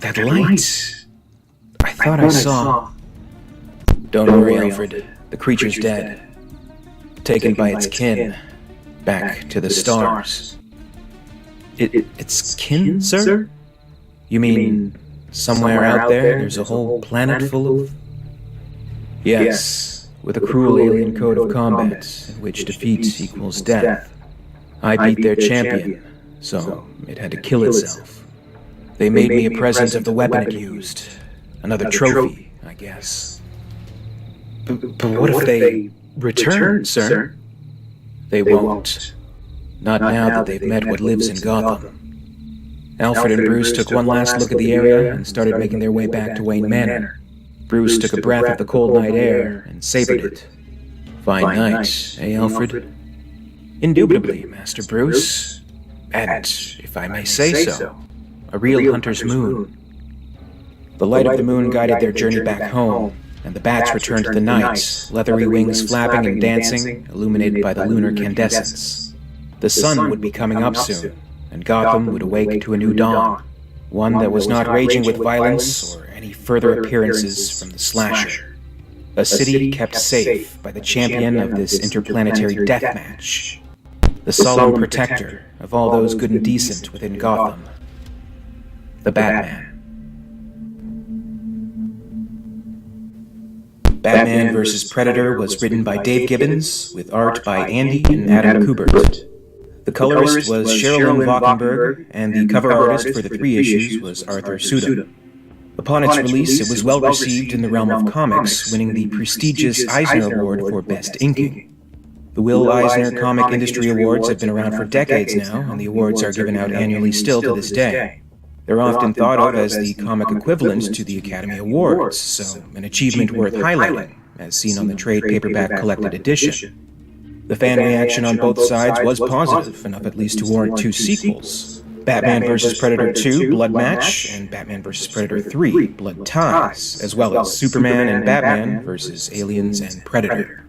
That light. I thought I saw... Don't worry, Alfred. The creature's dead. Taken by its kin. Back to the stars. Its kin, sir? You mean somewhere out there's a whole planet full of... Yes, with a cruel alien code of combat, in which defeat equals death. I beat their champion, so it had to kill itself. They made me a present of the weapon it used. Another trophy, I guess. But what if they return, sir? They won't. Not now that they've met what lives in Gotham. Alfred and Bruce took one last look at the area and started making their way back to Wayne Manor. Bruce took a breath of the cold night air and savored it. Fine night, eh, Alfred? Indubitably, Master Bruce. And, if I may say so, a real hunter's moon. The light of the moon guided their journey back home, and the bats returned to the night, leathery wings flapping and dancing, illuminated by the lunar incandescence. The sun would be coming up soon, and Gotham would awake to a new dawn, one that was not raging with violence or any further appearances from the slasher. A city kept safe by the champion of this interplanetary deathmatch, the solemn protector of all those good and decent within Gotham, the Batman. Batman vs. Predator was written by Dave Gibbons, with art by Andy and Adam Kubert. The colorist was Sherilyn Valkenburg, and the cover artist for the 3 issues was Arthur Sudom. Upon its release, it was well received in the realm of comics, winning the prestigious Eisner Award for Best Inking. The Will Eisner Comic Industry Awards have been around for decades now, and the awards are given out annually still to this day. They're often thought of as the comic equivalent to the Academy Awards, so an achievement worth highlighting, as seen on the trade paperback collected edition. The fan reaction on both sides was positive, enough at least to warrant 2 sequels. Batman vs. Predator 2, Blood Match, and Batman vs. Predator 3, Blood Ties, as well as Superman and Batman vs. Aliens and Predator.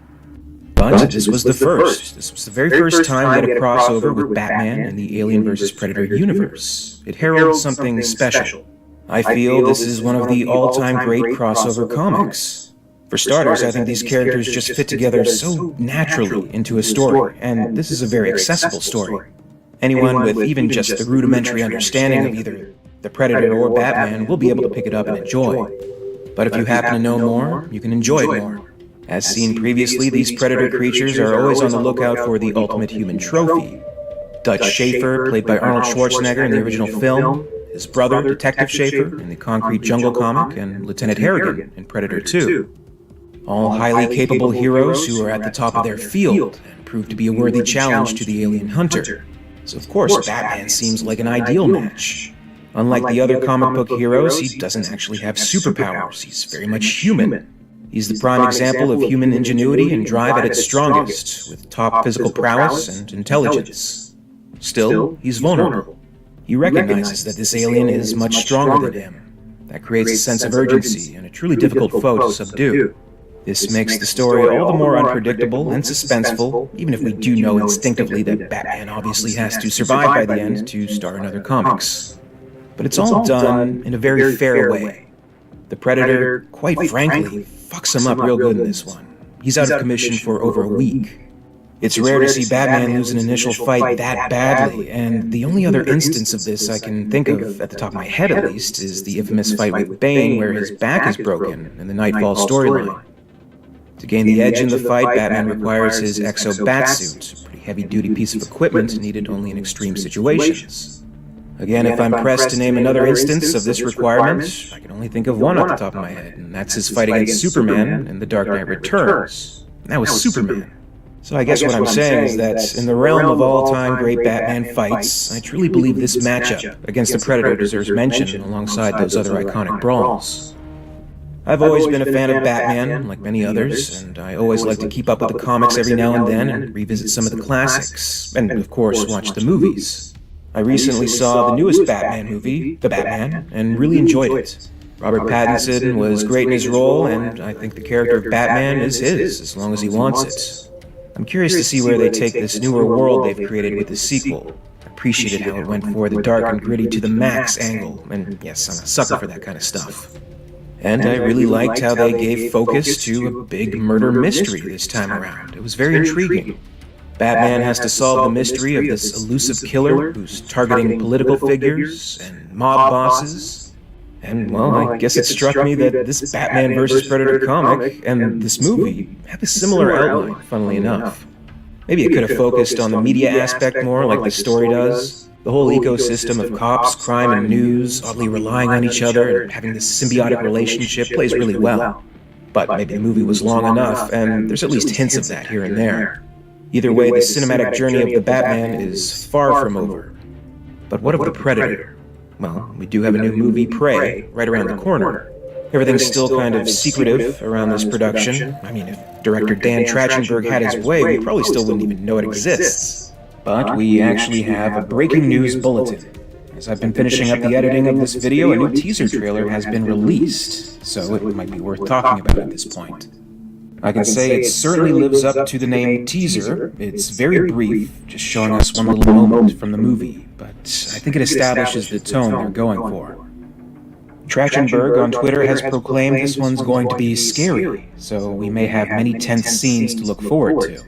But this was the first. This was the very first time we had a crossover with Batman and the Alien vs. Predator universe. It heralds something special. I feel this is one of the all-time great crossover comics. For starters, I think these characters just fit together so naturally into a story, and this is a very accessible story. Anyone with even just the rudimentary understanding of either the Predator or Batman will be able to pick it up and enjoy. But if you happen to know more, you can enjoy it more. As seen previously, these Predator creatures are always on the lookout for the ultimate human trophy. Dutch Schaefer, played by Arnold Schwarzenegger in the original film, his brother, Detective Schaefer, in the Concrete Jungle comic, and Lieutenant Harrigan in Predator 2. All highly capable heroes who are at the top of their field and prove to be a worthy challenge to the alien hunter. So of course, Batman seems like an ideal match. Unlike the other comic book heroes, he doesn't actually have superpowers. He's very much human. He's the prime example of human ingenuity and drive at its strongest, with top physical prowess and intelligence. Still, he's vulnerable. He recognizes that this alien is much stronger than him. That creates a sense of urgency and a truly difficult foe to subdue. This makes the story all the more unpredictable and suspenseful, even if we do know instinctively that Batman obviously has to survive by the end to start another comics. But it's all done in a very fair way. The Predator, quite frankly, fucks him up real good in this one. He's out of commission for over a week. It's rare to see Batman lose an initial fight that badly, and the only other instance of this I can think of, at the top of my head at least, is the infamous fight with Bane where his back is broken in the Nightfall storyline. To gain the edge in the fight, Batman requires his Exo Batsuit, a pretty heavy-duty piece of equipment needed only in extreme situations. Again, if I'm pressed to name another instance of this requirement, I can only think of one off the top of my head, and that's his fight against Superman in The Dark Knight Returns. That was Superman. So I guess what I'm saying is that in the realm of all-time great Batman fights, I truly believe this matchup against the Predator deserves mention alongside those other iconic brawls. I've always been a fan of Batman, like many others, and I always like to keep up with the comics every now and then and revisit some of the classics, and of course watch the movies. I recently saw the newest Batman movie, The Batman, and really enjoyed it. Robert Pattinson was great in his role, and I think the character of Batman is his, as long as he wants it. I'm curious to see where they take this newer world they've created with the sequel. I appreciated how it went for the dark and gritty to the max angle, and yes, I'm a sucker for that kind of stuff. And I really liked how they gave focus to a big murder mystery this time around. It was very intriguing. Batman has to solve the mystery of this elusive killer who's targeting political figures and mob bosses. And, well, I guess it struck me that this Batman vs. Predator comic and this movie have a similar outline, funnily enough. Maybe it could have focused on the media aspect more, like the story does. The whole ecosystem of cops, crime, and news, oddly relying on each other and having this symbiotic relationship plays really well. But maybe the movie was long enough, and there's at least hints of that here and there. Either way, the cinematic journey of the Batman is far from over. But what of the Predator? Well, we do have a new movie, Prey, right around the corner. Everything's still kind of secretive around this production. I mean, if director Dan Trachtenberg had his way, we probably still wouldn't even know it exists. But we actually have a breaking news bulletin. As I've been finishing up the editing of this video, a new teaser trailer has been released, so it might be worth talking about at this point. I can say it certainly lives up to the name teaser. It's very brief, just showing us one little moment from the movie, but I think it establishes the tone they're going for. Trachtenberg on Twitter has proclaimed this one's going to be scary, so we may have many tense scenes to look forward to.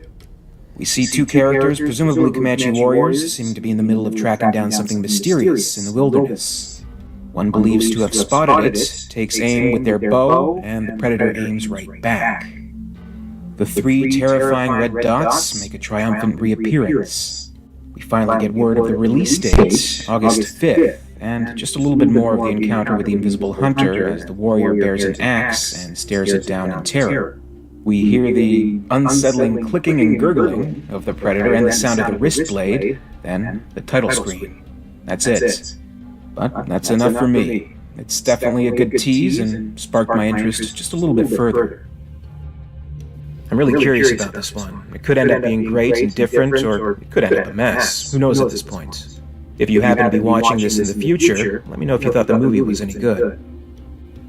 We see two characters, presumably Comanche warriors, seeming to be in the middle of tracking down something mysterious in the wilderness. One believes to have spotted it, takes aim with their bow, and the predator aims right back. The three terrifying red dots make a triumphant reappearance. We finally get word of the release date, August 5th, and just a little bit more of the encounter with the invisible hunter as the warrior bears an axe and stares it down in terror. We hear the unsettling clicking and gurgling of the predator and the sound of the wrist blade, then the title screen. That's it. But that's enough for me. It's definitely a good tease and sparked my interest just a little bit further. I'm really curious about this one. It could end up being great and different, or it could end up a mess. Who knows at this point? If you happen to be watching this in the future, let me know if you thought the movie was any good.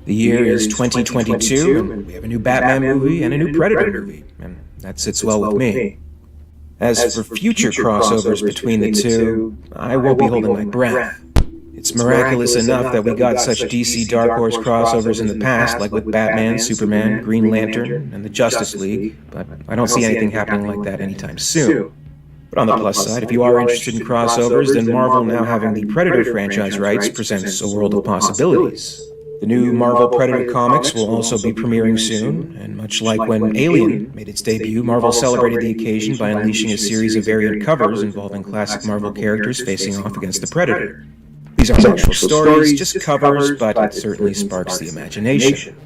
The year is 2022, and we have a new Batman movie and a new Predator movie, and that sits well with me. As for future crossovers between the two, I won't be holding my breath. It's miraculous enough that we got such DC Dark Horse crossovers in the past, like with Batman, Superman, Green Lantern, and the Justice League, but I don't see anything happening like that anytime soon. But on the plus side, if you are interested in crossovers, then Marvel now having the Predator franchise rights presents a world of possibilities. The new Marvel Predator comics will also be premiering soon, and much like when Alien made its debut, Marvel celebrated the occasion by unleashing a series of variant covers involving classic Marvel characters facing off against the Predator. These aren't actual stories, just covers, but it certainly sparks the imagination.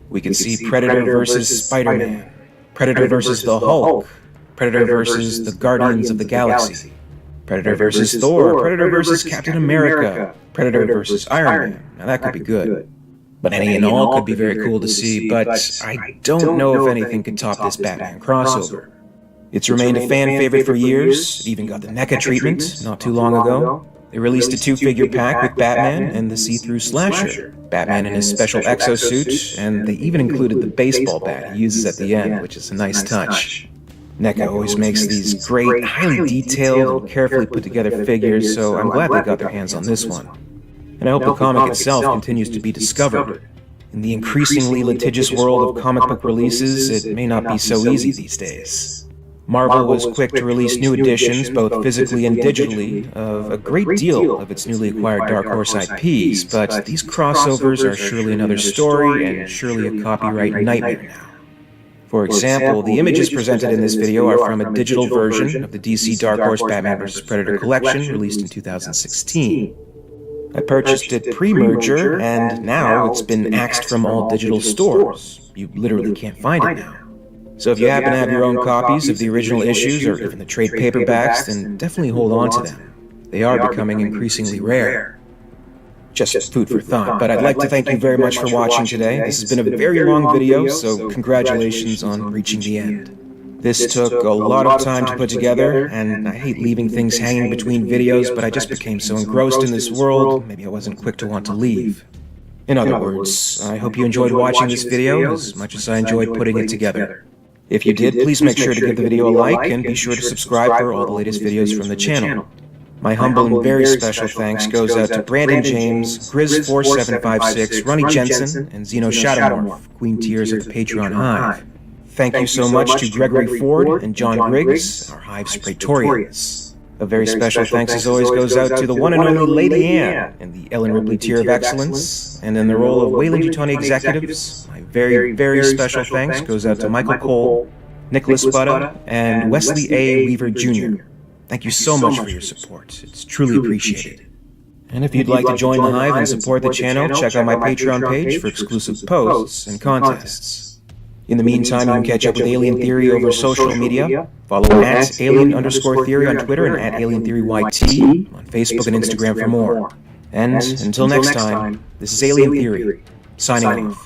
We could see Predator versus Spider-Man, Predator versus the Hulk, Predator versus the Guardians of the Galaxy, Predator versus Thor, Predator versus Captain America, Predator versus Iron Man. Now that could be good. But any and all could be very cool to see, but I don't know if anything could top this Batman crossover. It's remained a fan favorite for years. It even got the NECA treatment not too long ago. They released a 2-figure pack with Batman and the see-through slasher, Batman in his special exosuit, and they even included the baseball bat he uses at the end, which is a nice touch. NECA always makes these great, highly detailed, and carefully put together figures, so I'm glad they got their hands on this one. And I hope the comic itself continues to be discovered. In the increasingly litigious world of comic book releases, it may not be so easy these days. Marvel was quick to release new editions, both physically and digitally, of a great deal of its newly acquired Dark Horse IPs, but these crossovers are surely another story and surely a copyright nightmare now. For example, the images presented in this video are from a digital version of the DC Dark Horse Batman vs. Predator collection released in 2016. I purchased it pre-merger, and now it's been axed from all digital stores. You literally can't find it now. So if you happen to have your own copies of the original issues, or even the trade paperbacks, then definitely hold on to them. They are becoming increasingly rare. Just food for thought, but I'd like to thank you very much for watching today. This has been a very long video, so congratulations on reaching the end. This took a lot of time to put together, and I hate leaving things hanging between videos, but I just became so engrossed in this world, maybe I wasn't quick to want to leave. In other words, I hope you enjoyed watching this video as much as I enjoyed putting it together. If you did, please make sure to give the video a like, and be sure to subscribe for all the latest videos from the channel. My humble and very special thanks goes out to Brandon James, Grizz4756, Ronnie Jensen, and Zeno Shadowmorph, Queen Tears of the Patreon Hive. Thank you so much to Gregory Ford and John Griggs, our Hive's Praetorians. A very special thanks as always goes out to the one and only Lady Anne and the Ellen Ripley Tier of Excellence, and in the role of Wayland Utani Executives, my very, very special thanks goes out to Michael Cole, Nicholas Butta, and Wesley A. Weaver Jr. Thank you so much for your support. It's truly appreciated. And if you'd like to join the Hive and support the channel, check out my Patreon page for exclusive posts and contests. In the meantime, you can catch up with Alien Theory over social media. Follow @alien_theory on Twitter and @AlienTheoryYT on Facebook and Instagram for more. And until next time, this is Alien Theory, signing off.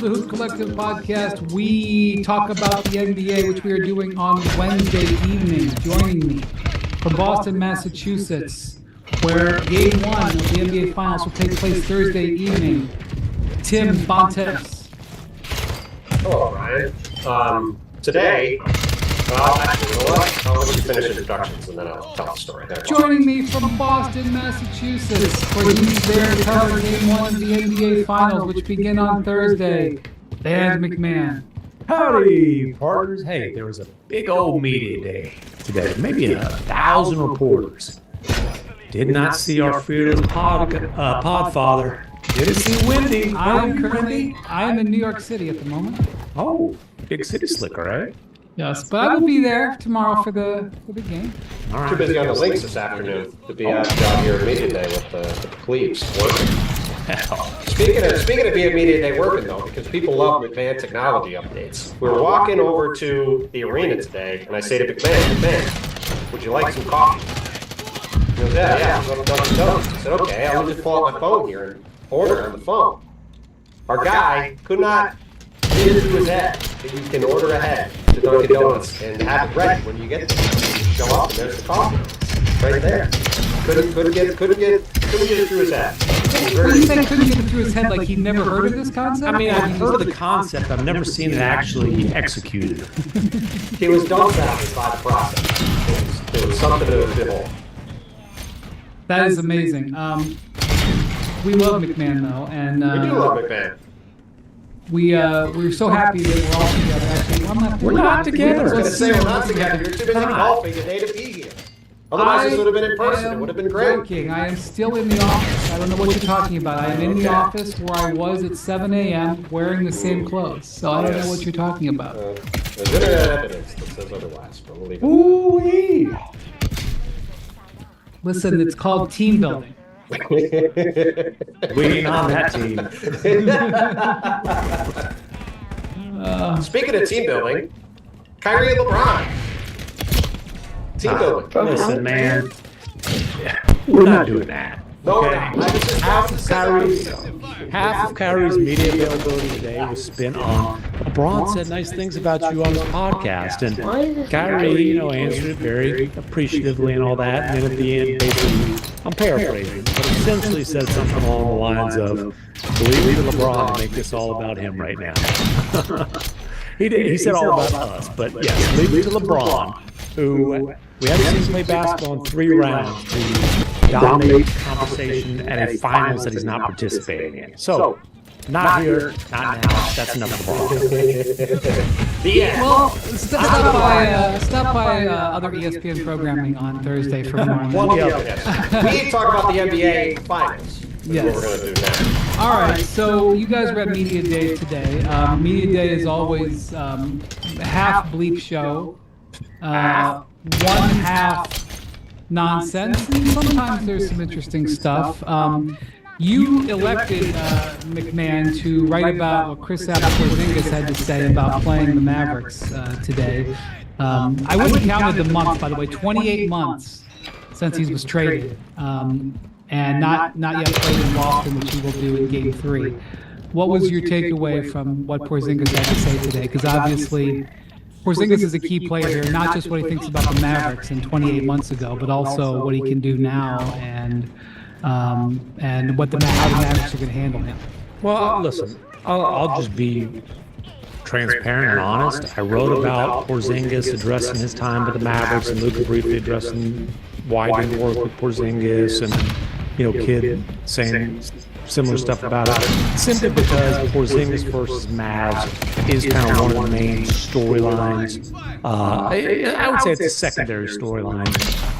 the Hoop Collective podcast. We talk about the NBA, which we are doing on Wednesday evening. Joining me from Boston, Massachusetts, where Game 1 of the NBA Finals will take place Thursday evening, Tim Bontes. Hello, Ryan. Today, well, actually, you know what? I'll let you finish introductions and then I'll tell the story there. Joining me from Boston, Massachusetts, where he's there to cover Game 1 of the NBA Finals, which begin on Thursday, Dan McMahon. Howdy, partners. Hey, there was a big old media day today. Maybe 1,000 reporters. Did not see our fearless podfather. Didn't see Wendy. I'm in New York City at the moment. Oh, big city slicker, right? Yes, but I will be there tomorrow for the game. All right. Too busy on the links this afternoon to be out here at media day with the plebes working. Speaking of being media day working though, because people love McMahon technology updates. We're walking over to the arena today, and I say to McMahon, would you like some coffee? He goes, yeah. I said, okay, I'll just pull out my phone here and order on the phone. Our guy could not get it into his head that you can order ahead to Dunkin' Donuts and have it ready when you get there. You show up and there's the coffee right there. Couldn't get it through his head. What do you think couldn't get it through his head like he'd never heard of this concept? I mean, I've heard of the concept. I've never seen it actually executed. He was dumbfounded by the process. There was something to behold. That is amazing. We love McMahon though, and We do love McMahon. we're so happy that we're all together. Actually, We're not together. I was going to say we're not together. You're too busy golfing today to be here. Otherwise, this would have been in person. It would have been great. Joking. I am still in the office. I don't know what you're talking about. I am in the office where I was at 7 a.m. wearing the same clothes. So I don't know what you're talking about. There's internet evidence that says otherwise, but we'll leave it. Ooh-wee. Listen, it's called team building. We ain't on that team. Speaking of team building, Kyrie and LeBron. Team building. Listen, man. We're not doing that. No, Okay. I was just Half of Kyrie's media availability today was spent on LeBron said nice things about you on his podcast, and Kyrie, answered it very appreciatively and all that, and then at the end, basically, I'm paraphrasing, but essentially said something along the lines of, "Believe it to LeBron to make this all about him right now." He said all about us, but yes, leave it to LeBron, who we haven't seen him play basketball in 3 rounds to dominate conversation at a finals that he's not participating in. So, not here, not now. That's enough for LeBron. Well, stop by other ESPN programming on Thursday for more on that. We talk about the NBA finals. Yes. That's what we're going to do now. All right, so you guys were at Media Day today. Media Day is always half bleep show, one half nonsense, and sometimes there's some interesting stuff. You elected McMahon to write about what Chris Porzingis had to say about playing the Mavericks today. I wouldn't have counted the months, by the way. 28 months since he was traded, and not yet played in Boston, which he will do in Game 3. What was your takeaway from what Porzingis had to say today? Because obviously, Porzingis is a key player here, not just what he thinks about the Mavericks in 28 months ago, but also what he can do now and how the Mavericks are going to handle him. Well, listen, I'll just be transparent and honest. I wrote about Porzingis addressing his time with the Mavericks and Luka briefly addressing why he didn't work with Porzingis and, Kid saying similar stuff about it, simply because Porzingis versus Mavs is kind of one of the main storylines. I would say it's a secondary storyline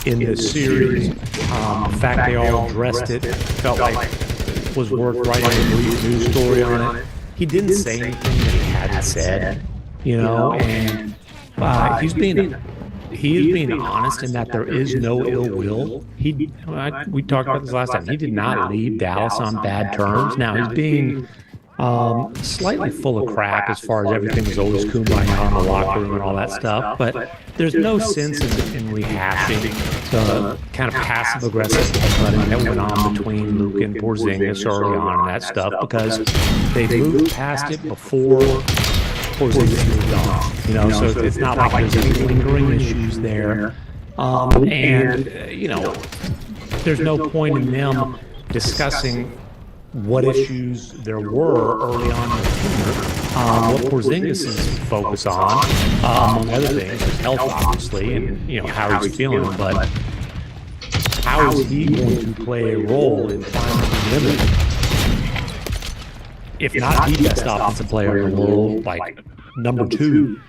in this series. The fact they all addressed it felt like was worth writing a brief news story on it. He didn't say anything that he hadn't said, and he is being honest in that there is no ill will. We talked about this last time. He did not leave Dallas on bad terms. Now he's being slightly full of crap as far as everything was always kumbaya in the locker room and all that stuff. But there's no sense in rehashing the kind of passive-aggressive headbutting that went on between Luka and Porzingis early on and that stuff, because they moved past it before Porzingis moved on. So it's not like there's any lingering issues there. There's no point in them discussing what issues there were early on in the tenure. What Porzingis is focused on, among other things, is health, obviously, and how he's feeling. But how is he going to play a role in finally limited? If not the best offensive player in the world, like number 2,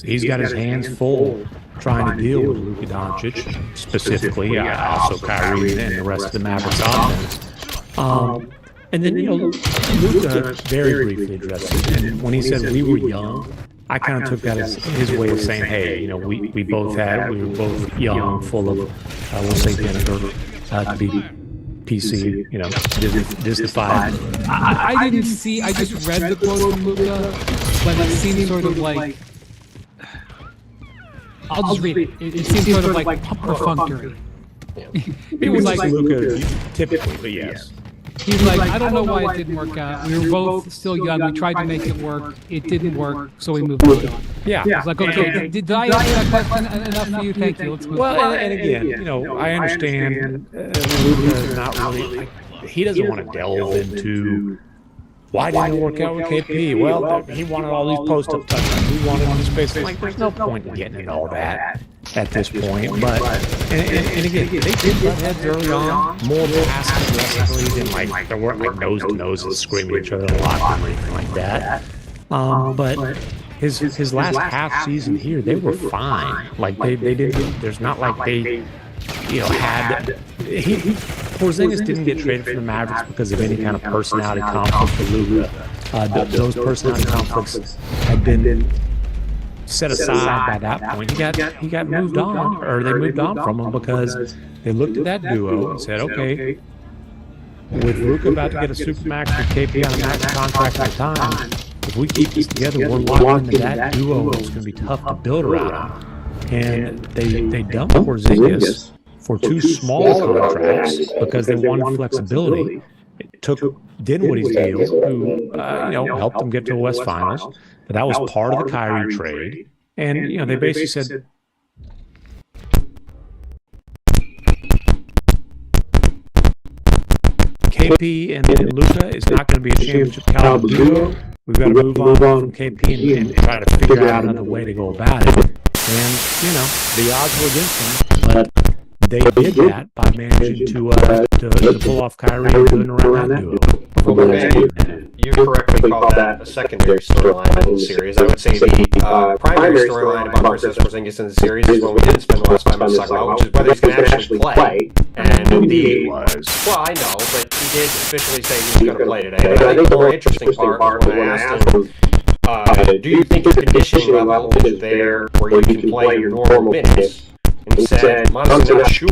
he's got his hands full trying to deal with Luka Doncic specifically, also Kyrie and the rest of the Mavericks offense. And then Luka very briefly addressed it, and when he said we were young, I kind of took that as his way of saying, hey, we were both young, full of, we'll say vinegar, to be PC, Disney-fied. I didn't see, I just read the quote from Luka, but it seemed sort of like, I'll just read it. It seemed sort of like perfunctory. It was like Luka typically, but yes. He's like, I don't know why it didn't work out. We were both still young. We tried to make it work. It didn't work, so we moved on. Yeah. It's like, okay, did I answer that question enough for you? Thank you. Let's move on. Well, and again, I understand Luka's not really, he doesn't want to delve into why didn't it work out with KP? Well, he wanted all these post-up touchdowns. He wanted all these space. Like, there's no point in getting into all that at this point. But, and again, they did butt heads early on, more passive aggressively than, like, there weren't, like, nose-to-nose and screaming at each other a lot or anything like that. But his last half season here, they were fine. Like, they didn't, there's not like they, Porzingis didn't get traded from the Mavericks because of any kind of personality conflict with Luka. Those personality conflicts had been set aside by that point. He got moved on, or they moved on from him because they looked at that duo and said, okay, with Luka about to get a supermax with KP on a max contract at the time, if we keep this together, we're locked into that duo. It's going to be tough to build around. And they dumped Porzingis for 2 small contracts because they wanted flexibility. It took Dinwiddie's deal, who helped them get to the West Finals, but that was part of the Kyrie trade. And they basically said, KP and Luka is not going to be a championship caliber duo. We've got to move on from KP and try to figure out another way to go about it. And the odds were against them, but they did that by managing to pull off Kyrie and putting around that duo. You correctly called that a secondary storyline in the series. I would say the primary storyline about Porzingis in the series is one we didn't spend a lot of time talking about, which is whether he's going to actually play. And he was. Well, I know, but he did officially say he was going to play today. But I think the more interesting part was when I asked him, do you think your conditioning level is there where you can play your normal minutes? And he said, I'm honestly not sure,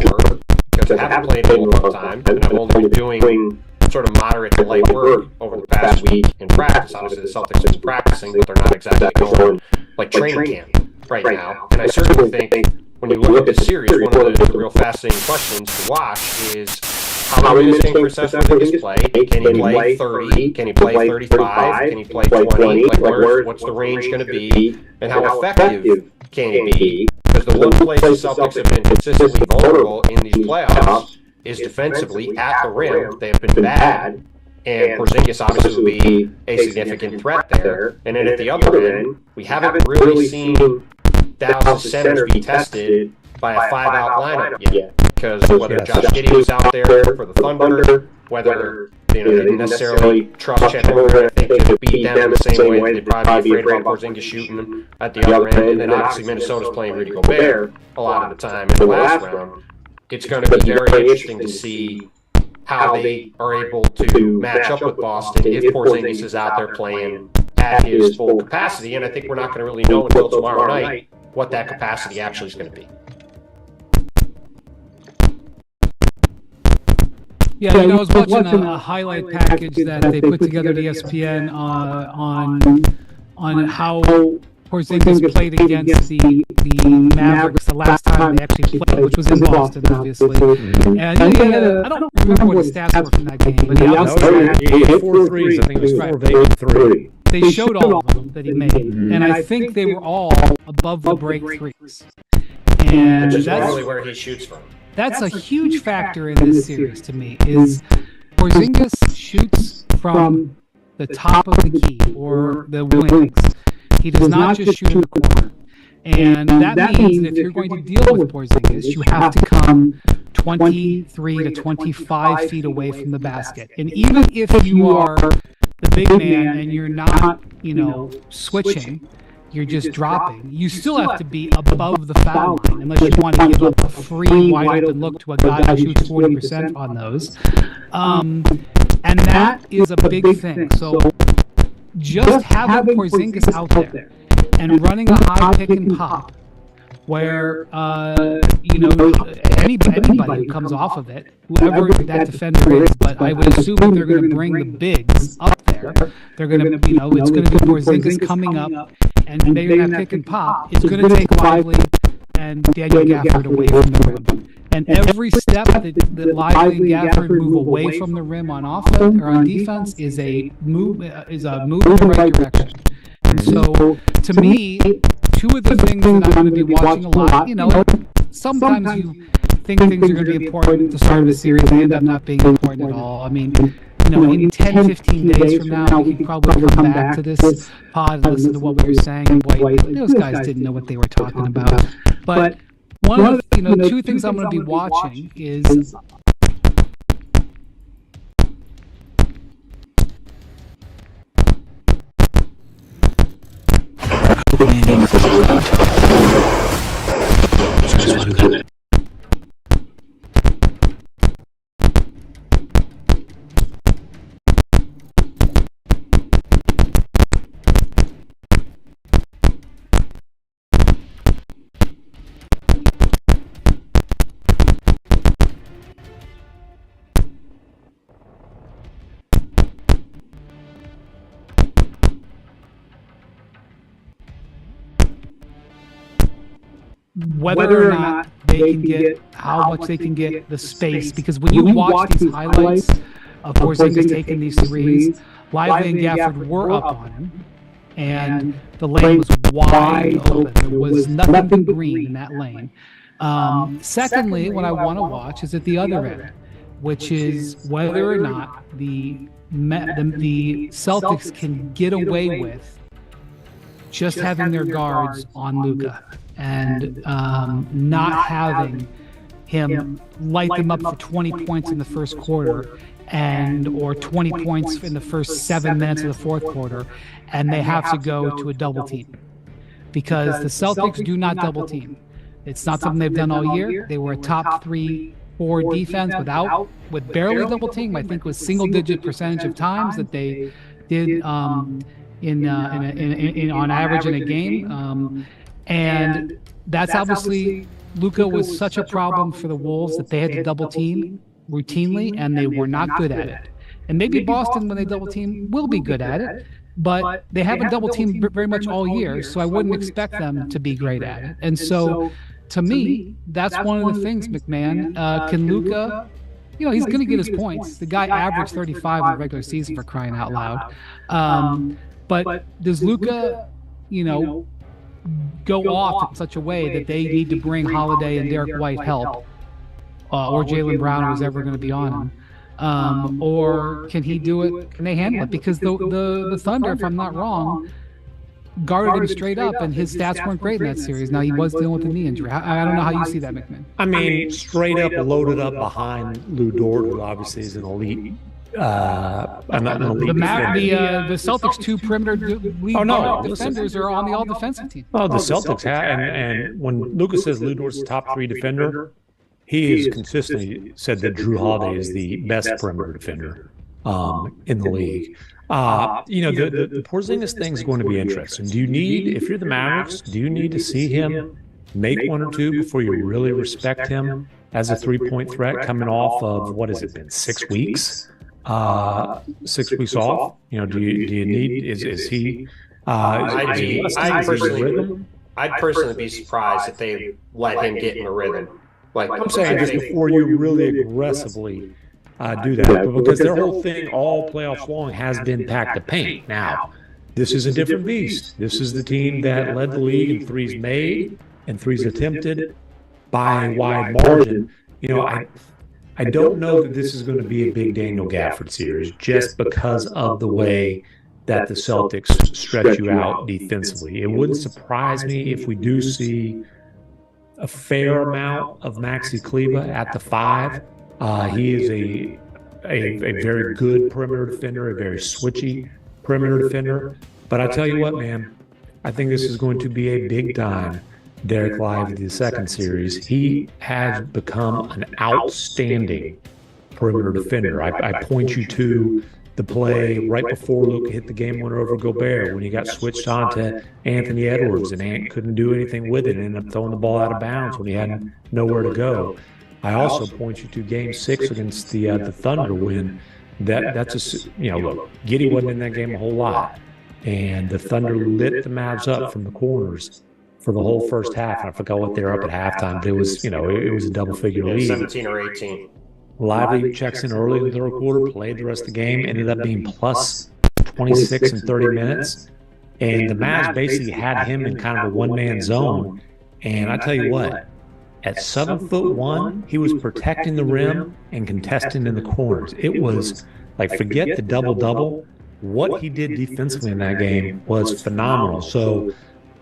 because I haven't played in a long time, and I've only been doing sort of moderate to light work over the past week in practice. Obviously, the Celtics have been practicing, but they're not exactly going like training camp right now. And I certainly think when you look at the series, one of the real fascinating questions to watch is how limiting for Seth Porzingis play. Can he play 30? Can he play 35? Can he play 20? Like, what's the range going to be? And how effective can he be? Because the one place the Celtics have been consistently vulnerable in these playoffs is defensively at the rim. They have been bad, and Porzingis obviously will be a significant threat there. And then at the other end, we haven't really seen Dallas centers be tested by a 5-out lineup yet. Because whether Josh Giddey was out there for the Thunder, whether they didn't necessarily trust Chet Holmgren, I think, to beat them in the same way they'd probably be afraid about Porzingis shooting at the other end. And then obviously Minnesota's playing Rudy Gobert a lot of the time in the last round. It's going to be very interesting to see how they are able to match up with Boston if Porzingis is out there playing at his full capacity. And I think we're not going to really know until tomorrow night what that capacity actually is going to be. Yeah, I was watching a highlight package that they put together at ESPN on how Porzingis played against the Mavericks the last time they actually played, which was in Boston, obviously. And I don't remember what his stats were from that game, but he had 4 threes. I think it was 4 of 8 and 3. They showed all of them that he made, and I think they were all above the break threes. And that's really where he shoots from. That's a huge factor in this series to me, is Porzingis shoots from the top of the key or the wings. He does not just shoot in the corner. And that means that if you're going to deal with Porzingis, you have to come 23 to 25 feet away from the basket. And even if you are the big man and you're not, switching, you're just dropping, you still have to be above the foul line unless you want to give up a free wide open look to a guy who shoots 40% on those. And that is a big thing. So just having Porzingis out there and running a high pick and pop where, anybody who comes off of it, whoever that defender is, but I would assume that they're going to bring the bigs up there. They're going to, it's going to be Porzingis coming up and maybe that pick and pop. It's going to take Lively and Daniel Gafford away from the rim. And every step that Lively and Gafford move away from the rim on offense or on defense is a move in the right direction. And so, to me, two of the things that I'm going to be watching a lot, sometimes you think things are going to be important at the start of the series, they end up not being important at all. I mean, in 10, 15 days from now, we can probably come back to this pod and listen to what we were saying. And boy, those guys didn't know what they were talking about. But one of the, two things I'm going to be watching is whether or not they can get, how much they can get the space. Because when you watch these highlights of Porzingis taking these threes, Lively and Gafford were up on him, and the lane was wide open. There was nothing but green in that lane. Secondly, what I want to watch is at the other end, which is whether or not the Celtics can get away with just having their guards on Luka and not having him light them up for 20 points in the first quarter or 20 points in the first 7 minutes of the fourth quarter, and they have to go to a double team. Because the Celtics do not double team. It's not something they've done all year. They were a top 3-4 defense with barely double team. I think it was single-digit percentage of times that they did on average in a game. And that's obviously, Luka was such a problem for the Wolves that they had to double team routinely, and they were not good at it. And maybe Boston, when they double team, will be good at it, but they haven't double teamed very much all year, so I wouldn't expect them to be great at it. And so, to me, that's one of the things, McMahon. Can Luka, he's going to get his points. The guy averaged 35 in the regular season, for crying out loud. But does Luka, go off in such a way that they need to bring Holiday and Derek White help, or Jaylen Brown, who's ever going to be on him, or can he do it? Can they handle it? Because the Thunder, if I'm not wrong, guarded him straight up, and his stats weren't great in that series. Now, he was dealing with a knee injury. I don't know how you see that, McMahon. I mean, straight up loaded up behind Lou Dort, who obviously is an elite. I'm not an elite defender. The Celtics' two perimeter defenders are on the all-defensive team. Oh, the Celtics have, and when Lucas says Lou Dort's the top 3 defender, he has consistently said that Drew Holiday is the best perimeter defender in the league. The Porzingis thing is going to be interesting. If you're the Mavericks, do you need to see him make 1 or 2 before you really respect him as a 3-point threat coming off of, what has it been, 6 weeks? 6 weeks off. Do you need? Is he? I'd personally be surprised if they let him get in the rhythm. Like I'm saying, just before you really aggressively do that, but because their whole thing all playoffs long has been pack the paint. Now, this is a different beast. This is the team that led the league in threes made and threes attempted by a wide margin. I don't know that this is going to be a big Daniel Gafford series just because of the way that the Celtics stretch you out defensively. It wouldn't surprise me if we do see a fair amount of Maxi Kleber at the 5. He is a very good perimeter defender, a very switchy perimeter defender. But I tell you what, man, I think this is going to be a big time Derek Lively the second series. He has become an outstanding perimeter defender. I point you to the play right before Luka hit the game winner over Gobert when he got switched on to Anthony Edwards and Ant couldn't do anything with it and ended up throwing the ball out of bounds when he had nowhere to go. I also point you to Game 6 against the Thunder when that's look, Giddey wasn't in that game a whole lot, and the Thunder lit the Mavs up from the corners. for the whole first half. And I forgot what they were up at halftime, but it was, it was a double-figure lead. 17 or 18. Lively checks in early in the third quarter, played the rest of the game, ended up being plus 26 in 30 minutes. And the Mavs basically had him in kind of a one-man zone. And I tell you what, at 7'1", he was protecting the rim and contesting in the corners. It was like, forget the double-double. What he did defensively in that game was phenomenal. So,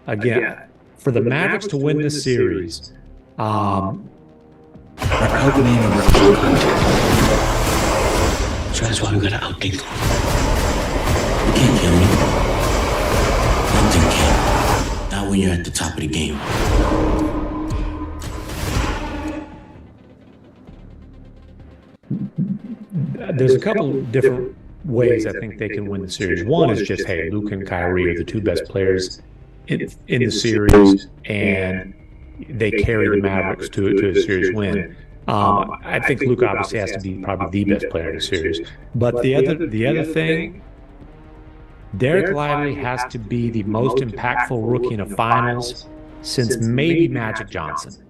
again, for the Mavericks to win this series, So that's why we gotta outthink them. You can't kill me. Nothing can. Not when you're at the top of the game. there's a couple different ways I think they can win the series. One is just, hey, Luke and Kyrie are the two best players in the series, and they carry the Mavericks to a series win. I think Luke obviously has to be probably the best player in the series. But the other thing, Derek Lively has to be the most impactful rookie in a finals since maybe Magic Johnson.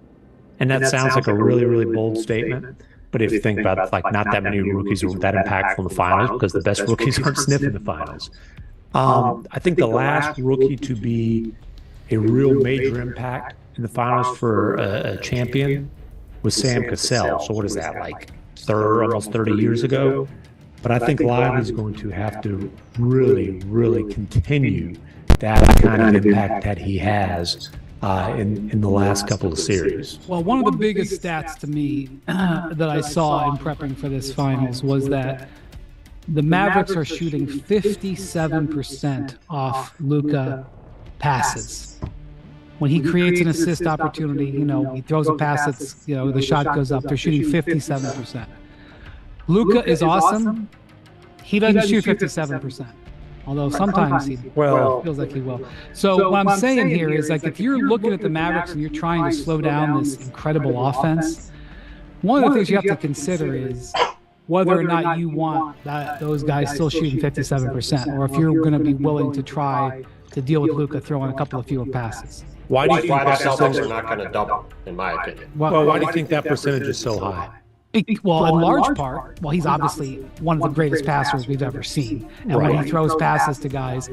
And that sounds like a really, really bold statement. But if you think about it, like, not that many rookies are that impactful in the finals because the best rookies aren't sniffing the finals. I think the last rookie to be a real major impact in the finals for a champion was Sam Cassell. So what is that, like almost 30 years ago? But I think Lively's going to have to really, really continue that kind of impact that he has in the last couple of series. Well, one of the biggest stats to me that I saw in prepping for this finals was that the Mavericks are shooting 57% off Luka passes. When he creates an assist opportunity, he throws a pass that's, the shot goes up. They're shooting 57%. Luka is awesome. He doesn't shoot 57%. Although sometimes he feels like he will. So what I'm saying here is, like, if you're looking at the Mavericks and you're trying to slow down this incredible offense, one of the things you have to consider is whether or not you want those guys still shooting 57%, or if you're going to be willing to try to deal with Luka throwing a couple of fewer passes. Why do you think the Celtics are not going to double, in my opinion? Well, why do you think that percentage is so high? Well, in large part, he's obviously one of the greatest passers we've ever seen. And when he throws passes to guys,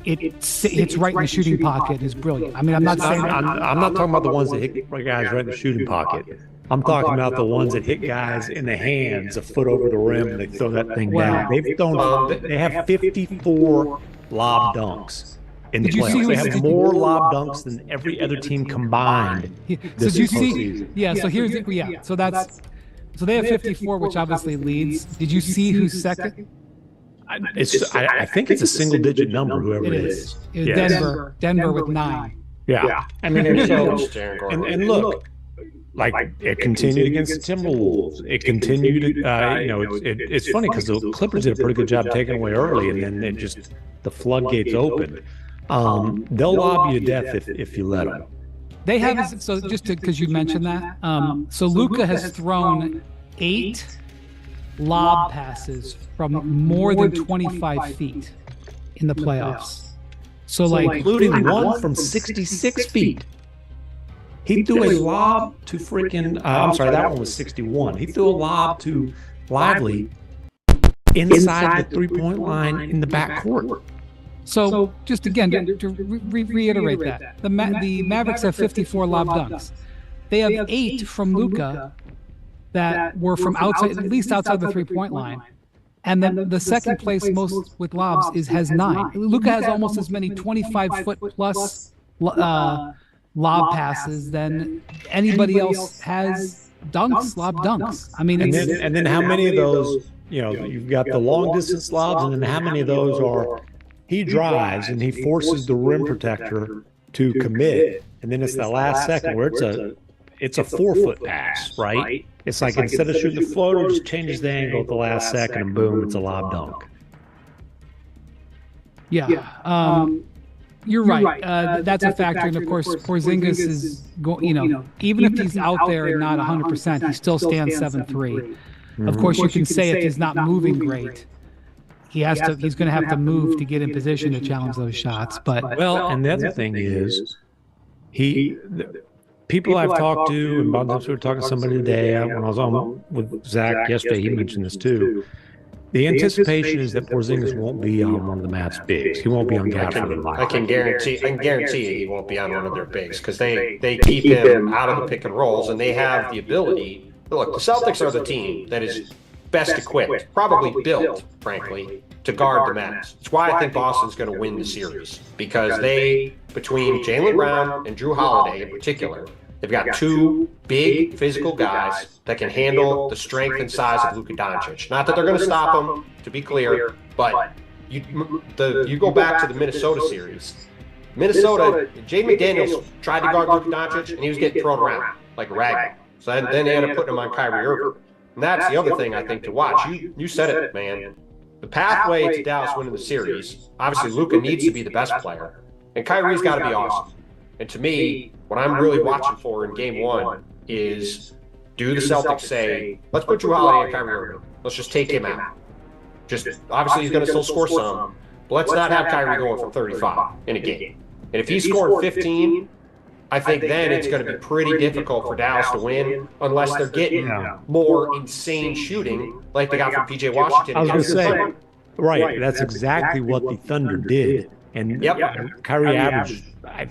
it's right in the shooting pocket is brilliant. I mean, I'm not talking about the ones that hit guys right in the shooting pocket. I'm talking about the ones that hit guys in the hands a foot over the rim and they throw that thing down. They have 54 lob dunks. In the playoffs. They have more lob dunks than every other team combined. So did you see? Yeah. So here's So they have 54, which obviously leads. Did you see who's second? I think it's a single-digit number. Whoever it is. Denver with 9. Yeah. I mean, and look, like, it continued against the Timberwolves. It continued. It's funny because the Clippers did a pretty good job taking away early, and then the floodgates opened. They'll lob you to death if you let them. They have, so just because you mentioned that, so Luka has thrown 8 lob passes from more than 25 feet in the playoffs. So including one from 66 feet. He threw a lob to freaking, I'm sorry, that one was 61. He threw a lob to Lively inside the three-point line in the backcourt. So just again, to reiterate that, the Mavericks have 54 lob dunks. They have 8 from Luka that were from outside, at least outside the three-point line. And then the second place most with lobs has 9. Luka has almost as many 25-foot plus lob passes than anybody else has lob dunks. I mean, and then how many of those, you've got the long-distance lobs, and then how many of those are he drives and he forces the rim protector to commit, and then it's the last second where it's a 4-foot pass, right? It's like instead of shooting the floater, just changes the angle at the last second, and boom, it's a lob dunk. Yeah, you're right. That's a factor, and of course, Porzingis is going. Even if he's out there and not 100%, he still stands 7'3". Of course, you can say if he's not moving great, he's going to have to move to get in position to challenge those shots. But and the other thing is, People I've talked to, and Bob we were talking to somebody today when I was on with Zach yesterday, he mentioned this too. The anticipation is that Porzingis won't be on one of the Mavs bigs. He won't be on Gafford. I can guarantee he won't be on one of their bigs because they keep him out of the pick and rolls, and they have the ability. Look, the Celtics are the team that is best equipped, probably built, frankly, to guard the Mavs. That's why I think Boston's going to win the series, because they, between Jaylen Brown and Drew Holiday in particular, they've got two big physical guys that can handle the strength and size of Luka Doncic. Not that they're going to stop him, to be clear, but you go back to the Minnesota series. Minnesota, Jay McDaniels tried to guard Luka Doncic, and he was getting thrown around like a rag. So then they ended up putting him on Kyrie Irving. And that's the other thing I think to watch. You said it, man. The pathway to Dallas winning the series, obviously Luka needs to be the best player, and Kyrie's got to be awesome. And to me, what I'm really watching for in Game 1 is, do the Celtics say, let's put Drew Holiday and Kyrie Irving. Let's just take him out. Just obviously he's going to still score some, but let's not have Kyrie going for 35 in a game. And if he's scoring 15, I think then it's going to be pretty difficult for Dallas to win unless they're getting more insane shooting like they got from P.J. Washington. I was going to say, right, that's exactly what the Thunder did. And Kyrie averaged,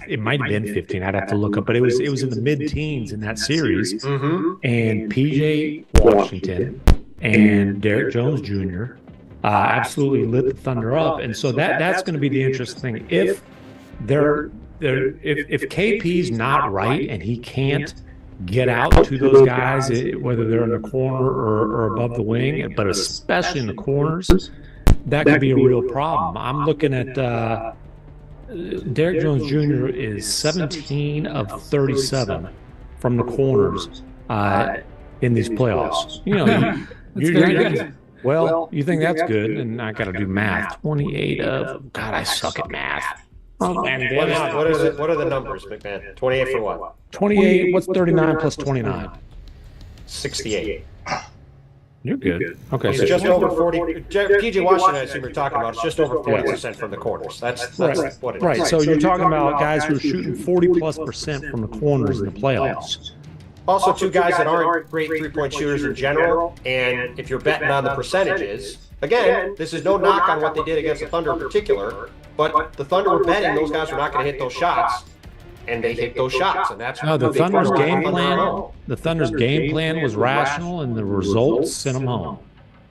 it might have been 15. I'd have to look up, but it was in the mid-teens in that series. Mm-hmm. And P.J. Washington and Derek Jones Jr. Absolutely lit the Thunder up. And so that's going to be the interesting thing. If KP's not right and he can't get out to those guys, whether they're in the corner or above the wing, but especially in the corners, that could be a real problem. I'm looking at Derek Jones Jr. is 17 of 37 from the corners in these playoffs. You know, you think that's good, and I got to do math. 28 of, God, I suck at math. Oh, man, what are the numbers, McMahon? 28 for what? 28, what's 39 plus 29? 68. You're good. Okay. He's just over 40. P.J. Washington, I assume you're talking about, is just over 40% from the corners. That's what it is. Right. So you're talking about guys who are shooting 40+% from the corners in the playoffs. Also, two guys that aren't great three-point shooters in general, and if you're betting on the percentages, again, this is no knock on what they did against the Thunder in particular, but the Thunder were betting those guys were not going to hit those shots, and they hit those shots, and that's the Thunder's game plan. The Thunder's game plan was rational, and the results sent them home.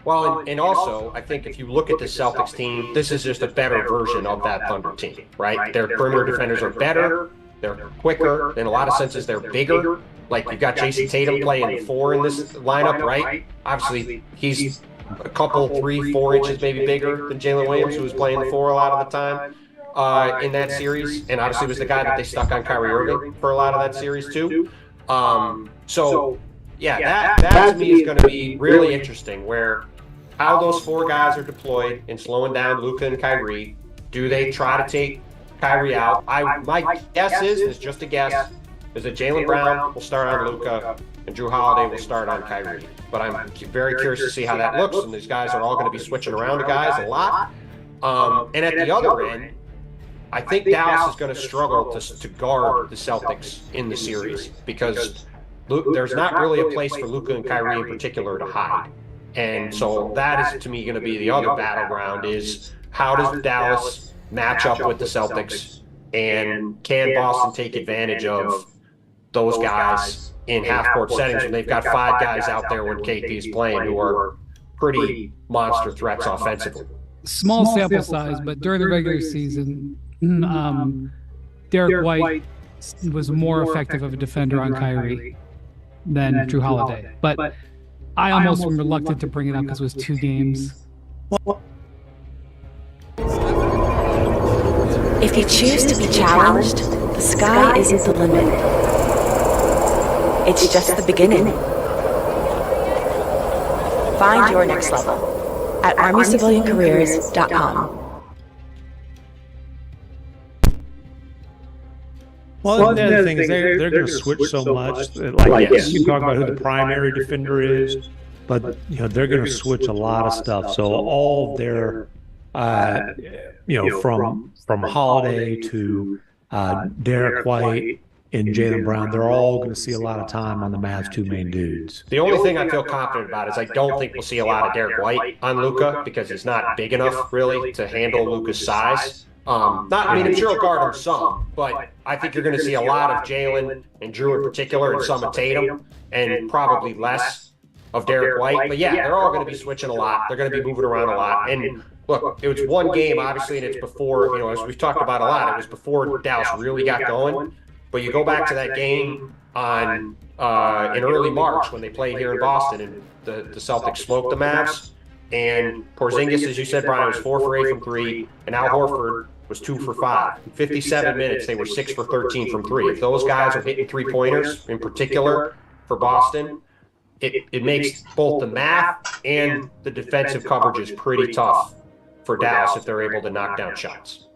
Well, and also, I think if you look at the Celtics team, this is just a better version of that Thunder team, right? Their perimeter defenders are better, they're quicker, in a lot of senses, they're bigger. Like, you've got Jason Tatum playing the 4 in this lineup, right? Obviously, he's a couple, 3-4 inches maybe bigger than Jalen Williams, who was playing the 4 a lot of the time in that series. And obviously was the guy that they stuck on Kyrie Irving for a lot of that series too. So, yeah, that to me is going to be really interesting, where how those 4 guys are deployed in slowing down Luka and Kyrie. Do they try to take Kyrie out? My guess is just a guess, is that Jaylen Brown will start on Luka and Drew Holiday will start on Kyrie. But I'm very curious to see how that looks, and these guys are all going to be switching around to guys a lot. And at the other end, I think Dallas is going to struggle to guard the Celtics in the series, because there's not really a place for Luka and Kyrie in particular to hide. And so that is, to me, going to be the other battleground, is how does Dallas match up with the Celtics, and can Boston take advantage of those guys in half-court settings when they've got 5 guys out there when KP is playing who are pretty monster threats offensively. Small sample size, but during the regular season, Derek White was more effective of a defender on Kyrie than Drew Holiday. But I almost am reluctant to bring it up because it was 2 games. If you choose to be challenged, the sky isn't the limit. It's just the beginning. Find your next level at ArmyCivilianCareers.com. Well, the other thing is they're going to switch so much. Like, yes, you can talk about who the primary defender is, but they're going to switch a lot of stuff. So all of their, from Holiday to Derek White and Jaylen Brown, they're all going to see a lot of time on the Mavs' two main dudes. The only thing I feel confident about is I don't think we'll see a lot of Derek White on Luka because he's not big enough really to handle Luka's size. I'm sure he'll guard him some, but I think you're going to see a lot of Jaylen and Drew in particular, and some of Tatum, and probably less of Derek White. But yeah, they're all going to be switching a lot. They're going to be moving around a lot. And look, it was one game, obviously, and it's before, as we've talked about a lot, it was before Dallas really got going. But you go back to that game on in early March when they played here in Boston, and the Celtics smoked the Mavs. And Porzingis, as you said, Brian, was 4 for 8 from 3, and Al Horford was 2 for 5. In 57 minutes, they were 6 for 13 from 3. If those guys are hitting three-pointers, in particular for Boston, it makes both the math and the defensive coverages pretty tough for Dallas if they're able to knock down shots.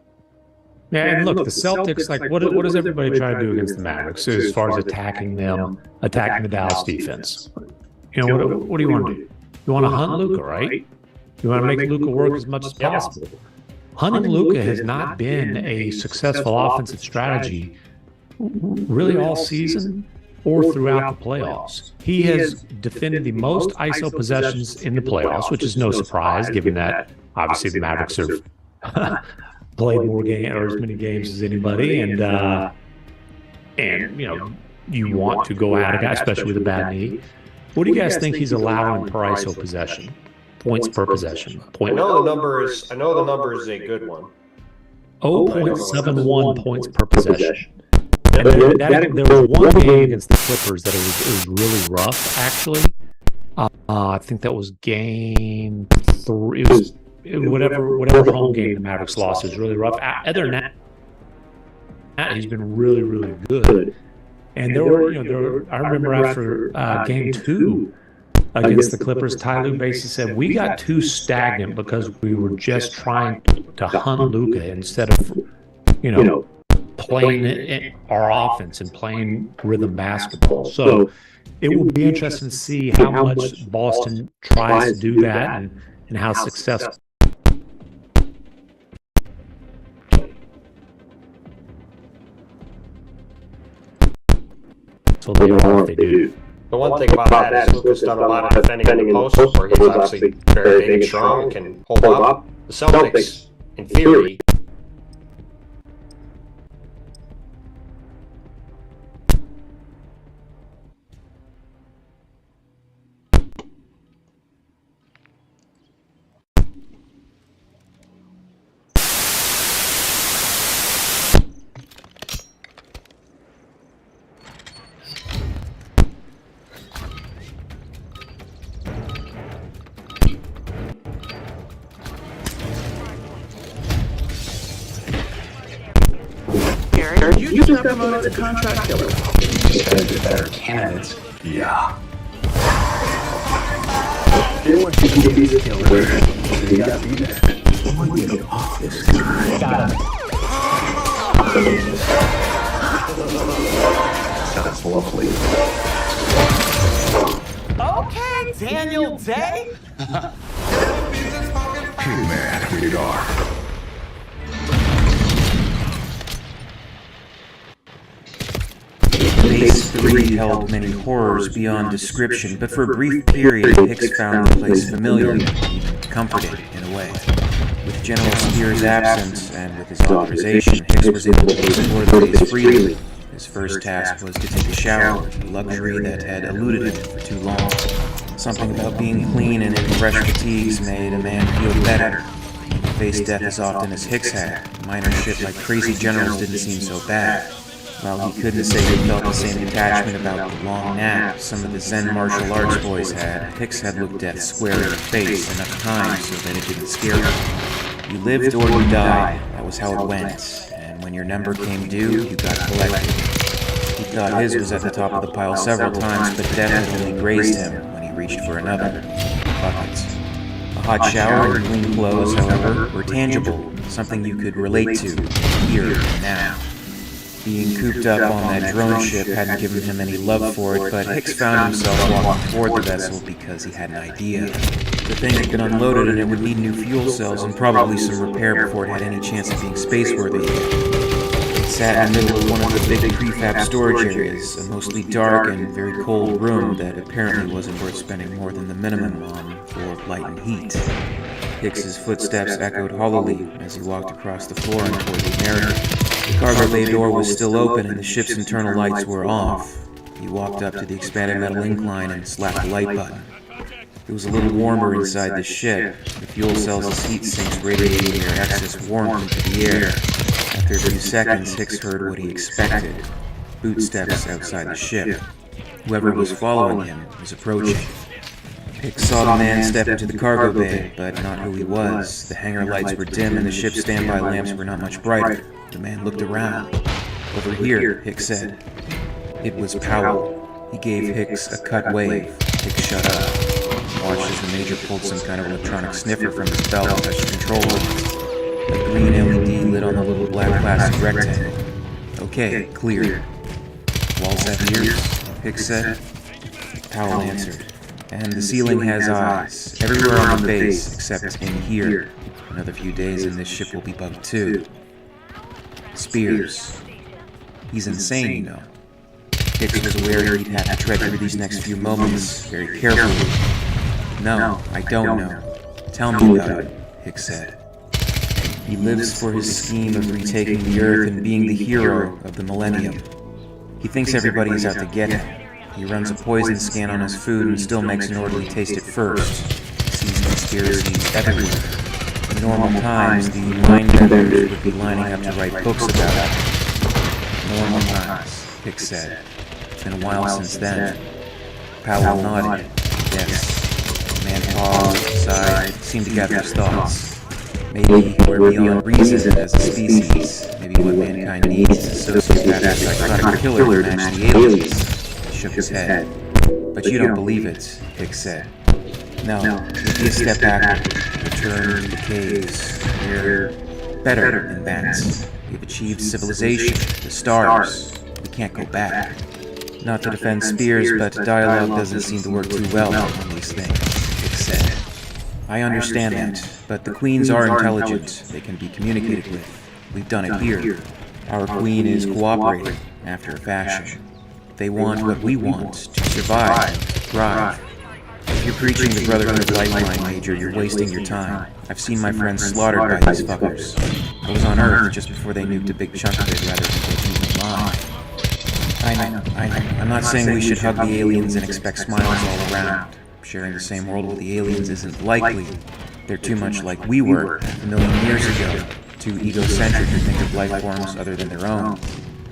Yeah, and look, the Celtics, like, what does everybody try to do against the Mavericks as far as attacking the Dallas defense? What do you want to do? You want to hunt Luka, right? You want to make Luka work as much as possible. Hunting Luka has not been a successful offensive strategy really all season or throughout the playoffs. He has defended the most ISO possessions in the playoffs, which is no surprise given that obviously the Mavericks have played more games or as many games as anybody, and you want to go at a guy, especially with a bad knee. What do you guys think he's allowing per ISO possession? Points per possession. I know the number is a good one. 0.71 points per possession. And there was one game against the Clippers that it was really rough, actually. I think that was game 3. It was whatever home game the Mavericks lost. It was really rough. Other than that, he's been really, really good. And there were, I remember after game 2 against the Clippers, Ty Lue basically said, we got too stagnant because we were just trying to hunt Luka instead of, playing our offense and playing rhythm basketball. So it will be interesting to see how much Boston tries to do that and how successful. So they are what they do. The one thing about that is Luka's done a lot of defending in the post, where he's obviously very big and strong and can hold up. The Celtics, in theory, You just got promoted to contract killer. Just gotta get better candidates. Yeah. They want you to be the killer. You gotta be there. I want you to get off this guy. Got him. Sounds lovely. Okay, Daniel Day. Hitman, radar. Phase 3 held many horrors beyond description, but for a brief period, Hicks found the place familiar, even comforting in a way. With General Spears' absence, and with his authorization, Hicks was able to explore the base freely. His first task was to take a shower, a luxury that had eluded him for too long. Something about being clean and in fresh fatigues made a man feel better. He faced death as often as Hicks had. Minor shit like crazy generals didn't seem so bad. While he couldn't say he felt the same detachment about the long nap some of the Zen martial arts boys had, Hicks had looked death square in the face enough times so that it didn't scare him. You lived or you died, that was how it went, and when your number came due, you got collected. He thought his was at the top of the pile several times, but death had only grazed him when he reached for another. Buckets. A hot shower and clean clothes, however, were tangible, something you could relate to, here and now. Being cooped up on that drone ship hadn't given him any love for it, but Hicks found himself walking toward the vessel because he had an idea. The thing had been unloaded and it would need new fuel cells and probably some repair before it had any chance of being spaceworthy again. sat in the middle of one of the big prefab storage areas, a mostly dark and very cold room that apparently wasn't worth spending more than the minimum on for light and heat. Hicks's footsteps echoed hollowly as he walked across the floor and toward the American. The cargo bay door was still open and the ship's internal lights were off. He walked up to the expanded metal incline and slapped the light button. It was a little warmer inside the ship. The fuel cell's heat sinks radiating their excess warmth into the air. After a few seconds, Hicks heard what he expected. Footsteps outside the ship. Whoever was following him was approaching. Hicks saw the man step into the cargo bay, but not who he was. The hangar lights were dim and the ship's standby lamps were not much brighter. The man looked around. "Over here," Hicks said. It was Powell. He gave Hicks a cut wave. Hicks shut up. Watched as the Major pulled some kind of electronic sniffer from his belt and touched the control buttons. A green LED lit on the little black plastic rectangle. "Okay, clear." "Walls have ears," Hicks said. Powell answered. "And the ceiling has eyes. Everywhere on the base, except in here. Another few days and this ship will be bugged too." Spears. He's insane, you know. Hicks was aware he'd have to tread through these next few moments very carefully. "No, I don't know. Tell me about it," Hicks said. "He lives for his scheme of retaking the Earth and being the hero of the millennium. He thinks everybody is out to get him. He runs a poison scan on his food and still makes an orderly taste it first. He sees conspiracies everywhere. In normal times, the mind-benders would be lining up to write books about it." "Normal times," Hicks said. "It's been a while since then." Powell nodded. "Yes." The man paused, sighed, seemed to gather his thoughts. "Maybe we're beyond reason as a species. Maybe what mankind needs is a sociopath psychotic killer to match the aliens." He shook his head. "But you don't believe it," Hicks said. "No, maybe a step backward. Return to the caves. We're better than that. We've achieved civilization, the stars. We can't go back. Not to defend Spears, but dialogue doesn't seem to work too well on these things," Hicks said. "I understand that, but the Queens are intelligent. They can be communicated with. We've done it here. Our Queen is cooperating, after a fashion. They want what we want, to survive, to thrive. If you're preaching the Brotherhood of Lifeline, Major, you're wasting your time. I've seen my friends slaughtered by these fuckers. I was on Earth just before they nuked a big chunk of it rather than taking them alive." I know. I'm not saying we should hug the aliens and expect smiles all around. Sharing the same world with the aliens isn't likely. They're too much like we were a million years ago, too egocentric to think of life forms other than their own.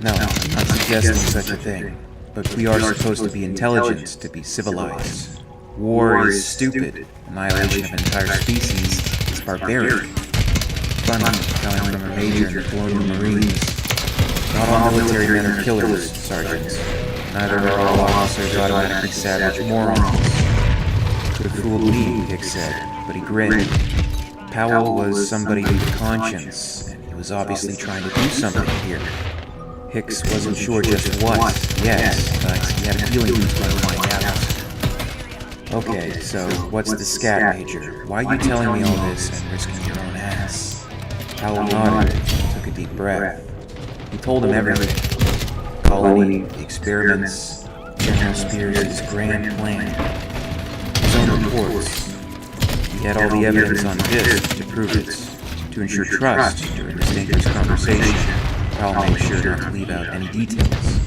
No, I'm not suggesting such a thing. But we are supposed to be intelligent, to be civilized. War is stupid. Annihilation of entire species is barbaric. Funny, coming from a major in the colonial marines. Not all military men are killers, sergeants. Neither are all officers automatically savage morons. Could have fooled me, Hicks said, but he grinned. Powell was somebody with conscience, and he was obviously trying to do something here. Hicks wasn't sure just what, yes, but he had a feeling he was going to find out. "Okay, so what's the scat, Major? Why are you telling me all this and risking your own ass?" Powell nodded and took a deep breath. He told him everything. The colony, the experiments, General Spears' grand plan, his own reports. He had all the evidence on disk to prove it. To ensure trust during this dangerous conversation, Powell made sure not to leave out any details.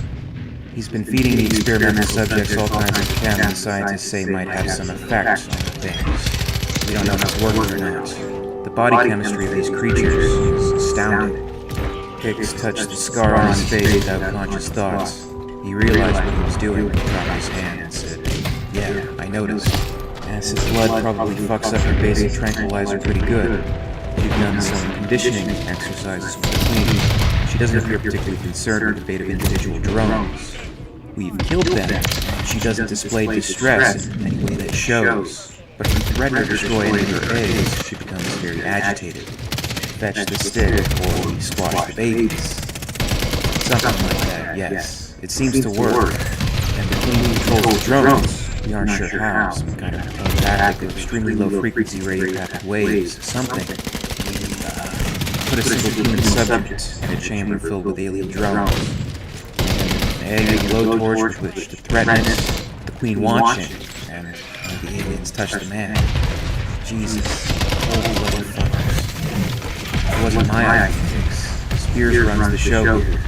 He's been feeding the experimental subjects all kinds of chem the scientists say might have some effect on the things. We don't know if it's working or not. The body chemistry of these creatures is astounding. Hicks touched the scar on his face without conscious thoughts. He realized what he was doing, dropped his hand and said, "Yeah, I noticed. Acid blood probably fucks up your basic tranquilizer pretty good. You've done some conditioning exercises with the Queen. She doesn't appear particularly concerned with the fate of individual drones. We've killed them, and she doesn't display distress in any way that shows. But if you threaten or destroy any of her eggs, she becomes very agitated. Fetch the stick, or we squash the babies." Something like that, yes. It seems to work. And the Queen controls the drones. We aren't sure how, some kind of telepathic or extremely low-frequency radiopathic waves, something. We put put a single human subject in a chamber filled with alien drones. An egg and a blowtorch with which to threaten it, the Queen watching, and one of the aliens touched the man. Jesus, cold-blooded fuckers. It wasn't my idea, Hicks. Spears runs the show here.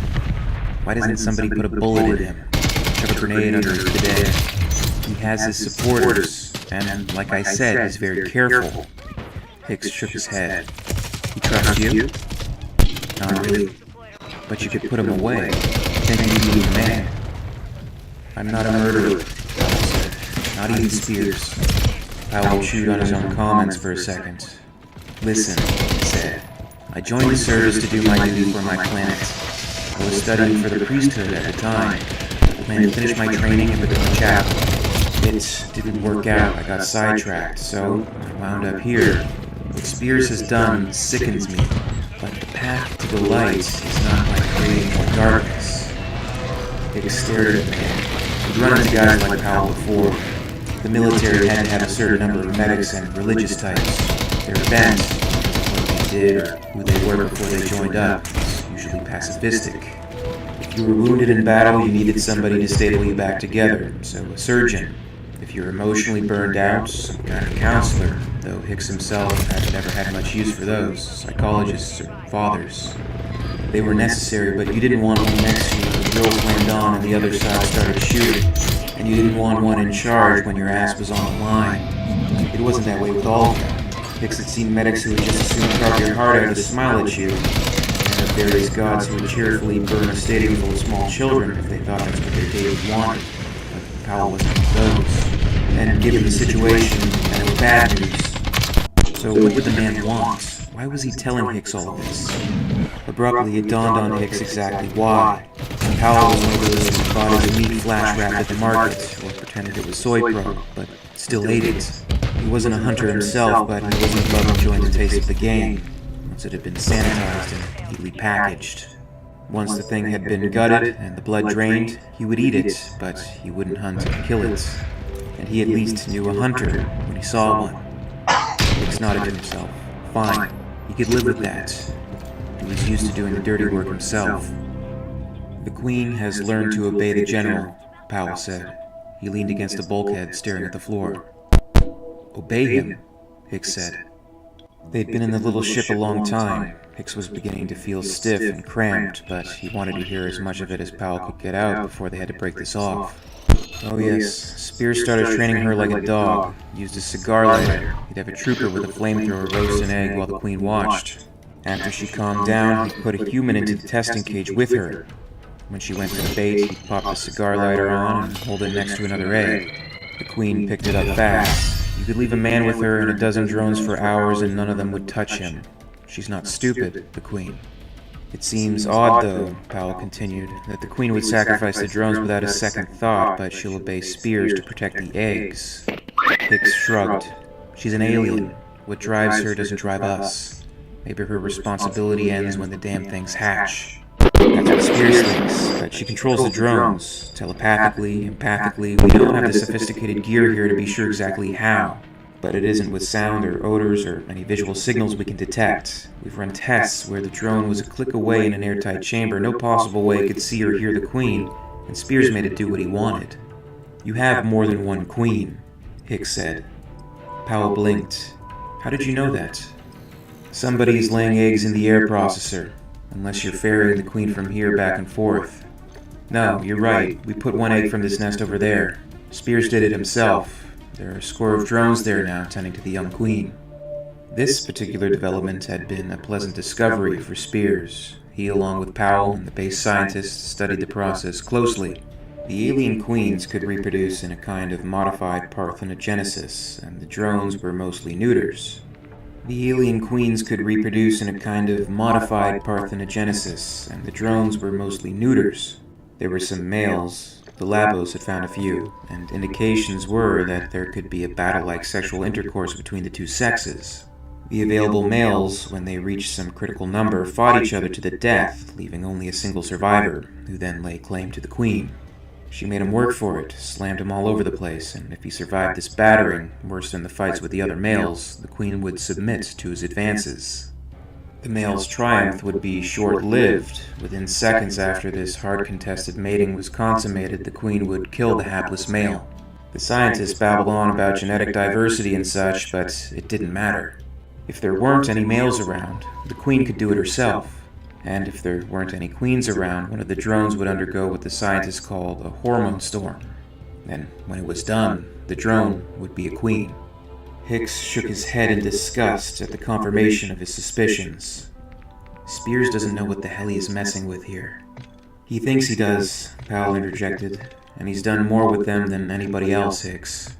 Why doesn't somebody put a bullet in him? Shove a grenade under his bidet? He has his supporters, and like I said, he's very careful. Hicks shook his head. He trusts you? Not really. But you could put him away. Thinking he'd be a man. I'm not a murderer, Powell said. Not even Spears. Powell chewed on his own comments for a second. Listen, he said. I joined the service to do my duty for my planet. I was studying for the priesthood at the time. I planned to finish my training and become a chaplain. It didn't work out. I got sidetracked, so I wound up here. What Spears has done sickens me, but the path to the light is not by creating more darkness. Hicks stared at the man. He'd run into guys like Powell before. The military had to have a certain number of medics and religious types. Their bent, what they did or who they were before they joined up, was usually pacifistic. If you were wounded in battle, you needed somebody to stable you back together, so a surgeon. If you're emotionally burned out, some kind of counselor, though Hicks himself had never had much use for those, psychologists or fathers. They were necessary, but you didn't want one next to you when the drill flamed on and the other side started shooting, and you didn't want one in charge when your ass was on the line. It wasn't that way with all of them. Hicks had seen medics who would just as soon carve your heart out as smile at you, and of various gods who would cheerfully burn a stadium full of small children if they thought that's what their David wanted. But Powell wasn't one of those. And given the situation, and it was bad news. So what did the man want? Why was he telling Hicks all of this? Abruptly, it dawned on Hicks exactly why. Powell was one of those who bought his meat flash-wrapped at the market, or pretended it was soy pro, but still ate it. He wasn't a hunter himself, but he wasn't above enjoying the taste of the game, once it had been sanitized and neatly packaged. Once the thing had been gutted and the blood drained, he would eat it, but he wouldn't hunt and kill it. And he at least knew a hunter when he saw one. Hicks nodded to himself. Fine, he could live with that. He was used to doing the dirty work himself. The Queen has learned to obey the General, Powell said. He leaned against a bulkhead, staring at the floor. Obey him, Hicks said. They'd been in the little ship a long time. Hicks was beginning to feel stiff and cramped, but he wanted to hear as much of it as Powell could get out before they had to break this off. Oh yes, Spears started training her like a dog, used a cigar lighter. He'd have a trooper with a flamethrower roast an egg while the Queen watched. After she calmed down, he'd put a human into the testing cage with her. When she went to the bait, he'd pop the cigar lighter on and hold it next to another egg. The Queen picked it up fast. You could leave a man with her and a dozen drones for hours and none of them would touch him. She's not stupid, the Queen. It seems odd, though, Powell continued, that the Queen would sacrifice the drones without a second thought, but she'll obey Spears to protect the eggs. Hicks shrugged. She's an alien. What drives her doesn't drive us. Maybe her responsibility ends when the damn things hatch. That's what Spears thinks, but she controls the drones. Telepathically, empathically, we don't have the sophisticated gear here to be sure exactly how. But it isn't with sound or odors or any visual signals we can detect. We've run tests where the drone was a click away in an airtight chamber, no possible way it could see or hear the Queen, and Spears made it do what he wanted. You have more than one Queen, Hicks said. Powell blinked. How did you know that? Somebody's laying eggs in the air processor, unless you're ferrying the Queen from here back and forth. No, you're right, we put one egg from this nest over there. Spears did it himself. There are a score of drones there now tending to the young Queen. This particular development had been a pleasant discovery for Spears. He, along with Powell and the base scientists, studied the process closely. The alien queens could reproduce in a kind of modified parthenogenesis, and the drones were mostly neuters. The alien queens could reproduce in a kind of modified parthenogenesis, and the drones were mostly neuters. There were some males. The labos had found a few, and indications were that there could be a battle-like sexual intercourse between the two sexes. The available males, when they reached some critical number, fought each other to the death, leaving only a single survivor, who then lay claim to the Queen. She made him work for it, slammed him all over the place, and if he survived this battering, worse than the fights with the other males, the Queen would submit to his advances. The male's triumph would be short-lived. Within seconds after this hard-contested mating was consummated, the queen would kill the hapless male. The scientists babbled on about genetic diversity and such, but it didn't matter. If there weren't any males around, the queen could do it herself. And if there weren't any queens around, one of the drones would undergo what the scientists called a hormone storm. And when it was done, the drone would be a queen. Hicks shook his head in disgust at the confirmation of his suspicions. Spears doesn't know what the hell he is messing with here. He thinks he does, Powell interjected, and he's done more with them than anybody else, Hicks.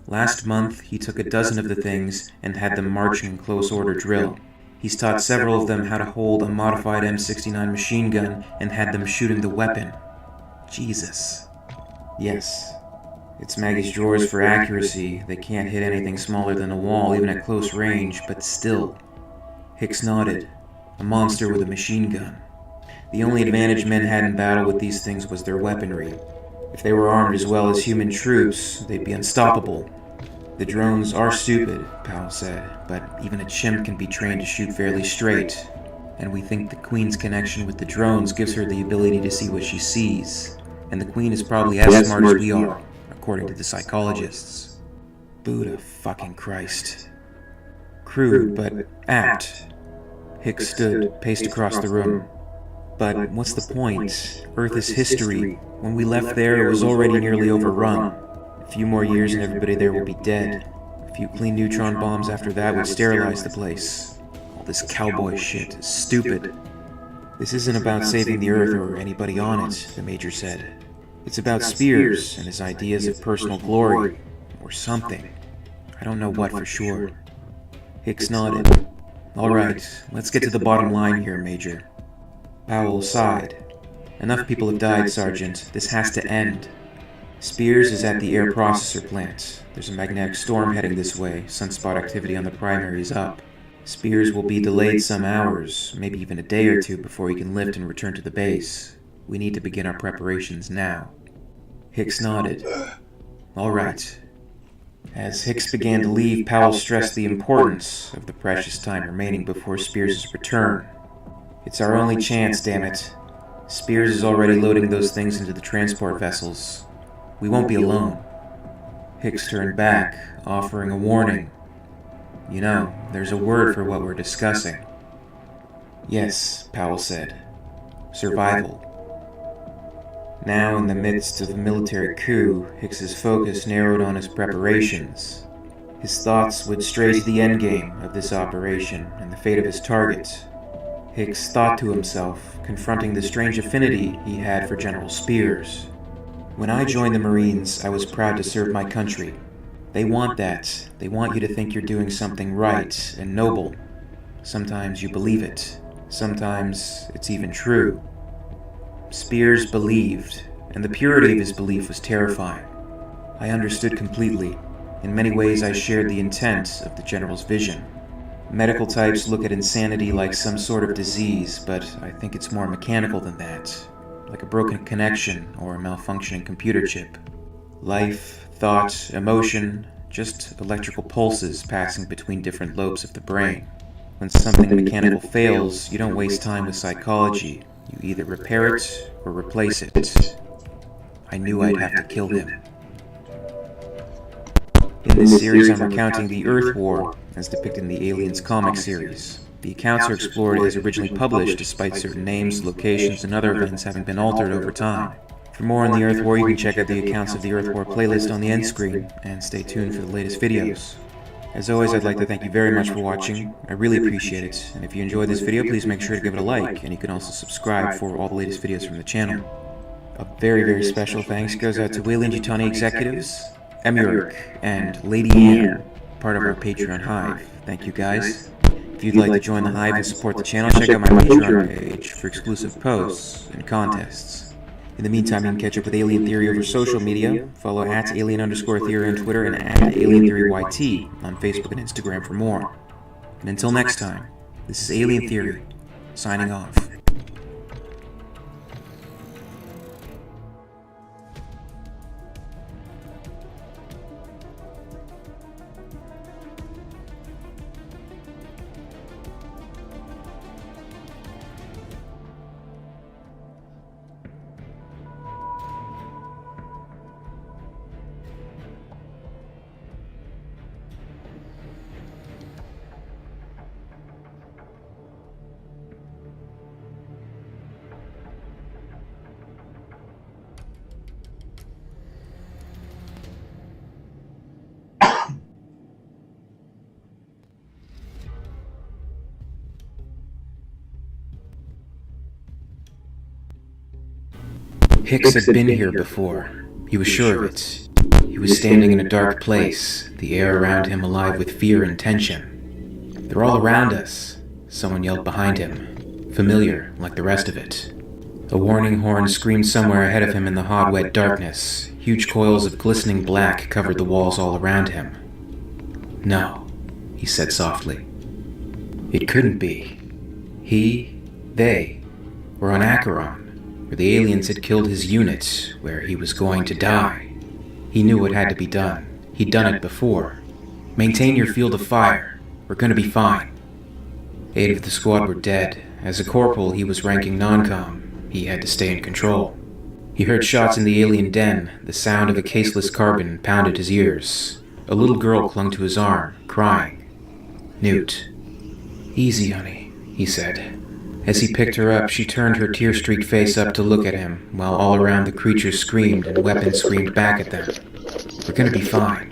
Last month, he took a dozen of the things and had them marching in close order drill. He's taught several of them how to hold a modified M69 machine gun and had them shooting the weapon. Jesus. Yes. It's Maggie's drawers for accuracy. They can't hit anything smaller than a wall, even at close range, but still. Hicks nodded. A monster with a machine gun. The only advantage men had in battle with these things was their weaponry. If they were armed as well as human troops, they'd be unstoppable. The drones are stupid, Powell said, but even a chimp can be trained to shoot fairly straight. And we think the Queen's connection with the drones gives her the ability to see what she sees. And the Queen is probably as smart as we are, according to the psychologists. Buddha fucking Christ. Crude, but apt. Hicks stood, paced across the room. But what's the point? Earth is history. When we left there, it was already nearly overrun. A few more years and everybody there will be dead. A few clean neutron bombs after that would sterilize the place. All this cowboy shit is stupid. This isn't about saving the Earth or anybody on it, the Major said. It's about Spears and his ideas of personal glory, or something. I don't know what for sure. Hicks nodded. All right, let's get to the bottom line here, Major. Powell sighed. Enough people have died, Sergeant. This has to end. Spears is at the air processor plant. There's a magnetic storm heading this way. Sunspot activity on the primary is up. Spears will be delayed some hours, maybe even a day or two before he can lift and return to the base. We need to begin our preparations now. Hicks nodded. All right. As Hicks began to leave, Powell stressed the importance of the precious time remaining before Spears' return. It's our only chance, damn it. Spears is already loading those things into the transport vessels. We won't be alone. Hicks turned back, offering a warning. You know, there's a word for what we're discussing. Yes, Powell said. Survival. Now, in the midst of a military coup, Hicks's focus narrowed on his preparations. His thoughts would stray to the endgame of this operation and the fate of his target. Hicks thought to himself, confronting the strange affinity he had for General Spears. When I joined the Marines, I was proud to serve my country. They want that. They want you to think you're doing something right and noble. Sometimes you believe it. Sometimes it's even true. Spears believed, and the purity of his belief was terrifying. I understood completely. In many ways, I shared the intent of the General's vision. Medical types look at insanity like some sort of disease, but I think it's more mechanical than that. Like a broken connection or a malfunctioning computer chip. Life, thought, emotion, just electrical pulses passing between different lobes of the brain. When something mechanical fails, you don't waste time with psychology. You either repair it or replace it. I knew I'd have to kill him. In this series, I'm recounting the Earth War, as depicted in the Aliens comic series. The accounts are explored as originally published, despite certain names, locations, and other events having been altered over time. For more on the Earth War, you can check out the accounts of the Earth War playlist on the end screen, and stay tuned for the latest videos. As always, I'd like to thank you very much for watching. I really appreciate it, and if you enjoyed this video, please make sure to give it a like, and you can also subscribe for all the latest videos from the channel. A very, very special thanks goes out to Wayland Yutani executives, Emirik, and Lady Anne, part of our Patreon Hive. Thank you guys. If you'd like to join the Hive and support the channel, check out my Patreon page for exclusive posts and contests. In the meantime, you can catch up with Alien Theory over social media. Follow @alien_theory on Twitter and @alientheoryyt on Facebook and Instagram for more. And until next time, this is Alien Theory, signing off. Hicks had been here before. He was sure of it. He was standing in a dark place, the air around him alive with fear and tension. "They're all around us," someone yelled behind him, familiar like the rest of it. A warning horn screamed somewhere ahead of him in the hot, wet darkness. Huge coils of glistening black covered the walls all around him. "No," he said softly. It couldn't be. They were on Acheron, where the aliens had killed his unit, where he was going to die. He knew what had to be done. He'd done it before. "Maintain your field of fire. We're gonna be fine." 8 of the squad were dead. As a corporal, he was ranking non-com. He had to stay in control. He heard shots in the alien den. The sound of a caseless carbon pounded his ears. A little girl clung to his arm, crying. "Newt." "Easy, honey," he said. As he picked her up, she turned her tear-streaked face up to look at him, while all around the creatures screamed and weapons screamed back at them. "We're gonna be fine.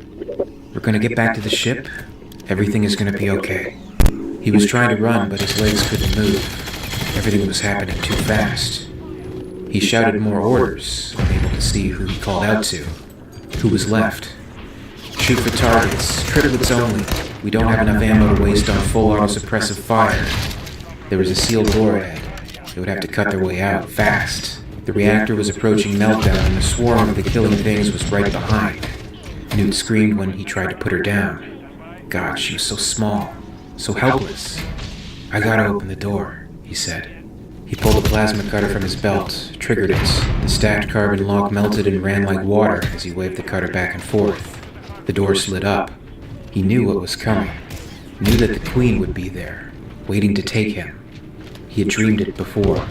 We're gonna get back to the ship. Everything is gonna be okay." He was trying to run, but his legs couldn't move. Everything was happening too fast. He shouted more orders, unable to see who he called out to. Who was left? "Shoot for targets. Triplets only. We don't have enough ammo to waste on full auto-suppressive fire." There was a sealed door ahead. They would have to cut their way out, fast. The reactor was approaching meltdown, and the swarm of the killing things was right behind. Newt screamed when he tried to put her down. God, she was so small, so helpless. "I gotta open the door," he said. He pulled a plasma cutter from his belt, triggered it. The stacked carbon lock melted and ran like water as he waved the cutter back and forth. The door slid up. He knew what was coming. Knew that the Queen would be there, waiting to take him. He had dreamed it before.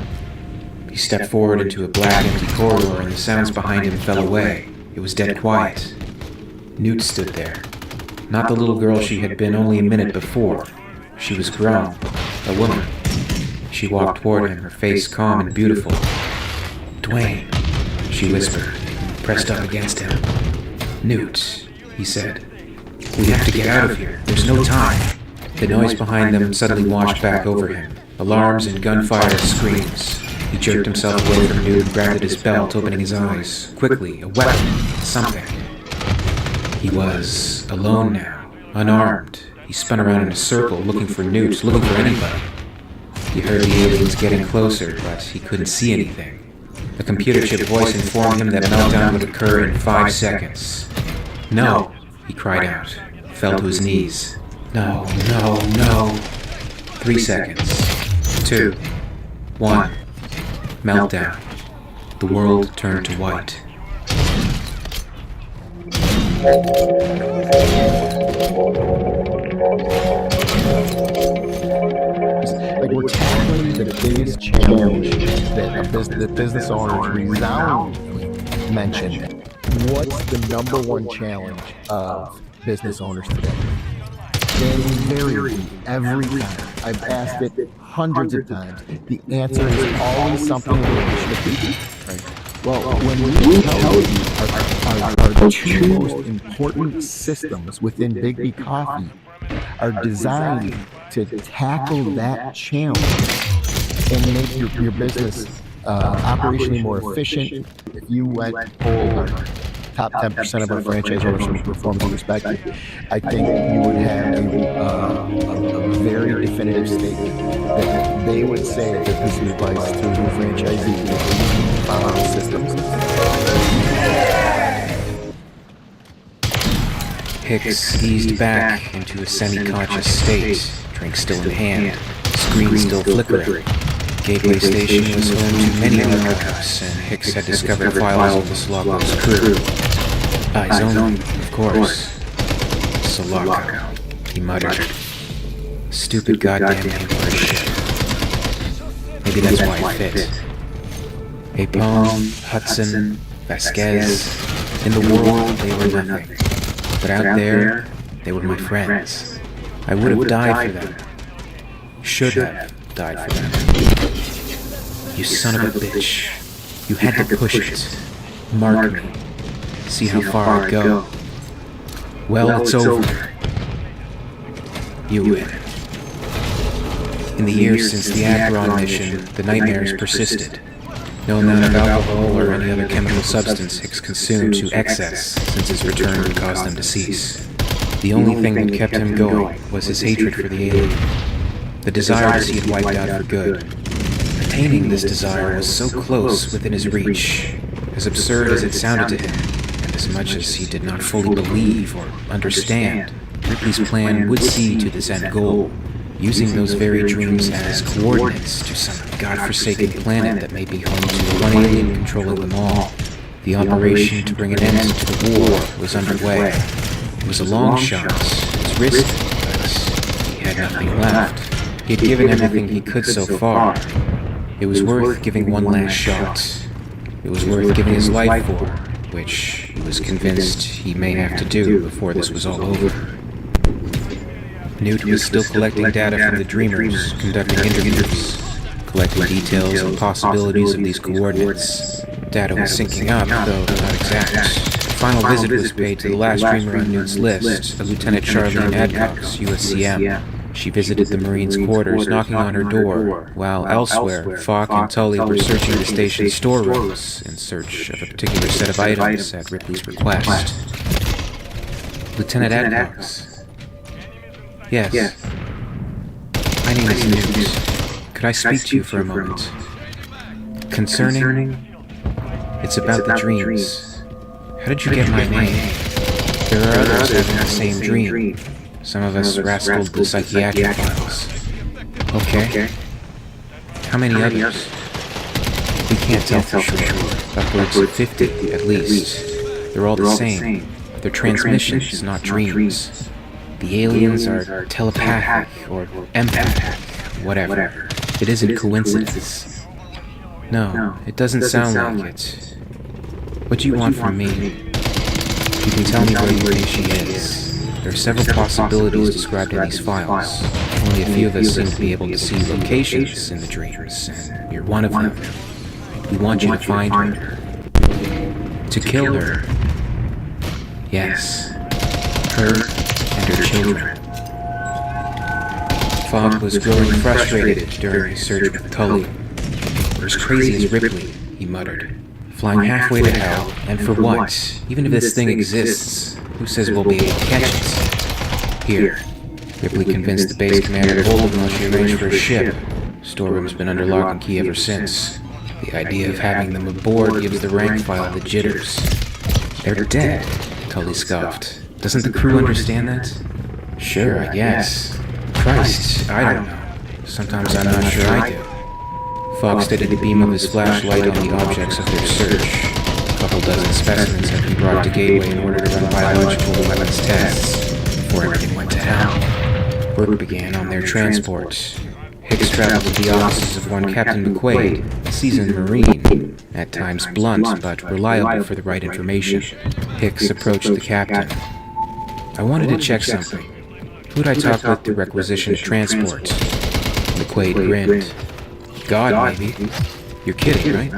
He stepped forward into a black, empty corridor, and the sounds behind him fell away. It was dead quiet. Newt stood there. Not the little girl she had been only a minute before. She was grown, a woman. She walked toward him, her face calm and beautiful. "Dwayne," she whispered, pressed up against him. "Newt," he said. "We have to get out of here. There's no time." The noise behind them suddenly washed back over him. Alarms and gunfire and screams. He jerked himself away from Newt and grabbed at his belt, opening his eyes. Quickly, a weapon, something. He was alone now, unarmed. He spun around in a circle, looking for Newt, looking for anybody. He heard the aliens getting closer, but he couldn't see anything. A computer chip voice informed him that meltdown would occur in 5 seconds. "No," he cried out, fell to his knees. "No, no, no." 3 seconds. 2. 1. Meltdown. The world turned to white. Like, we're tackling the biggest challenge that the business owners resoundingly mentioned. What's the number one challenge of business owners today? Invariably, every time, I've asked it hundreds of times, the answer is always something related to people. Right? Well, when we tell you our 2 most important systems within Big B Coffee are designed to tackle that challenge and make your business operationally more efficient. If you went polled our top 10% of our franchise owners from a performance perspective, I think you would have a very definitive statement that they would say that this is advice to a new franchisee to follow the systems. Hicks eased back into a semi-conscious state, drink still in hand, screen still flickering. Gateway Station was home to many lockups, and Hicks had discovered files of the Sulaco's crew. Eyes only, of course. Sulaco, he muttered. Stupid goddamn name for a ship. Maybe that's why it fit. Apone, Hudson, Vasquez. In the world, they were nothing. But out there, they were my friends. I would have died for them. Should have died for them. You son of a bitch. You had to push it. Mark me. See how far I'd go. Well, it's over. You win. In the years since the Acheron mission, the nightmares persisted. No amount of alcohol or any other chemical substance Hicks consumed to excess since his return would cause them to cease. The only thing that kept him going was his hatred for the alien, the desire to see it wiped out for good. Attaining this desire was so close within his reach, as absurd as it sounded to him, and as much as he did not fully believe or understand, Ripley's plan would see to this end goal, using those very dreams as coordinates to some godforsaken planet that may be home to the one alien controlling them all. The operation to bring an end to the war was underway. It was a long shot. It was risky, but he had nothing left. He had given everything he could so far. It was worth giving one last shot. It was worth giving his life for, which he was convinced he may have to do before this was all over. Newt was still collecting data from the Dreamers, conducting interviews, collecting details and possibilities of these coordinates. Data was syncing up, though not exact. A final visit was paid to the last Dreamer on Newt's list, a Lieutenant Charlene Adcox, USCM. She visited the Marines' quarters, knocking on her door, while elsewhere, Falk and Tully were searching the station's storerooms in search of a particular set of items at Ripley's request. Lieutenant Adcox. Yes. My name is Newt. Could I speak to you for a moment? Concerning? It's about the dreams. How did you get my name? There are others having the same dream. Some of us rascaled the psychiatric files. Okay. How many others? We can't tell for sure. Upwards of 50, at least. They're all the same. They're transmissions, not dreams. The aliens are telepathic or empathic, whatever. It isn't coincidence. No, it doesn't sound like it. What do you want from me? You can tell me where you think she is. There are several possibilities described in these files. Only a few of us seem to be able to see locations in the dreams, and you're one of them. We want you to find her. To kill her. Yes. Her and her children. Falk was growing frustrated during his search with Tully. We're as crazy as Ripley, he muttered. Flying halfway to hell, and for what? Even if this thing exists, who says we'll be able to catch it? Here. Ripley convinced the base commander to hold them while she arranged for a ship. Storeroom's been under lock and key ever since. The idea of having them aboard gives the rank file the jitters. They're dead, Tully scoffed. Doesn't the crew understand that? Sure, I guess. Christ, I don't know. Sometimes I'm not sure I do. Falk steadied the beam of his flashlight on the objects of their search. A couple dozen specimens had been brought to Gateway in order to run biological weapons tests before everything went to hell. Work began on their transport. Hicks traveled to the offices of one Captain McQuaid, a seasoned Marine, at times blunt but reliable for the right information. Hicks approached the captain. I wanted to check something. Who'd I talk with to requisition a transport? McQuaid grinned. God, maybe. You're kidding, right?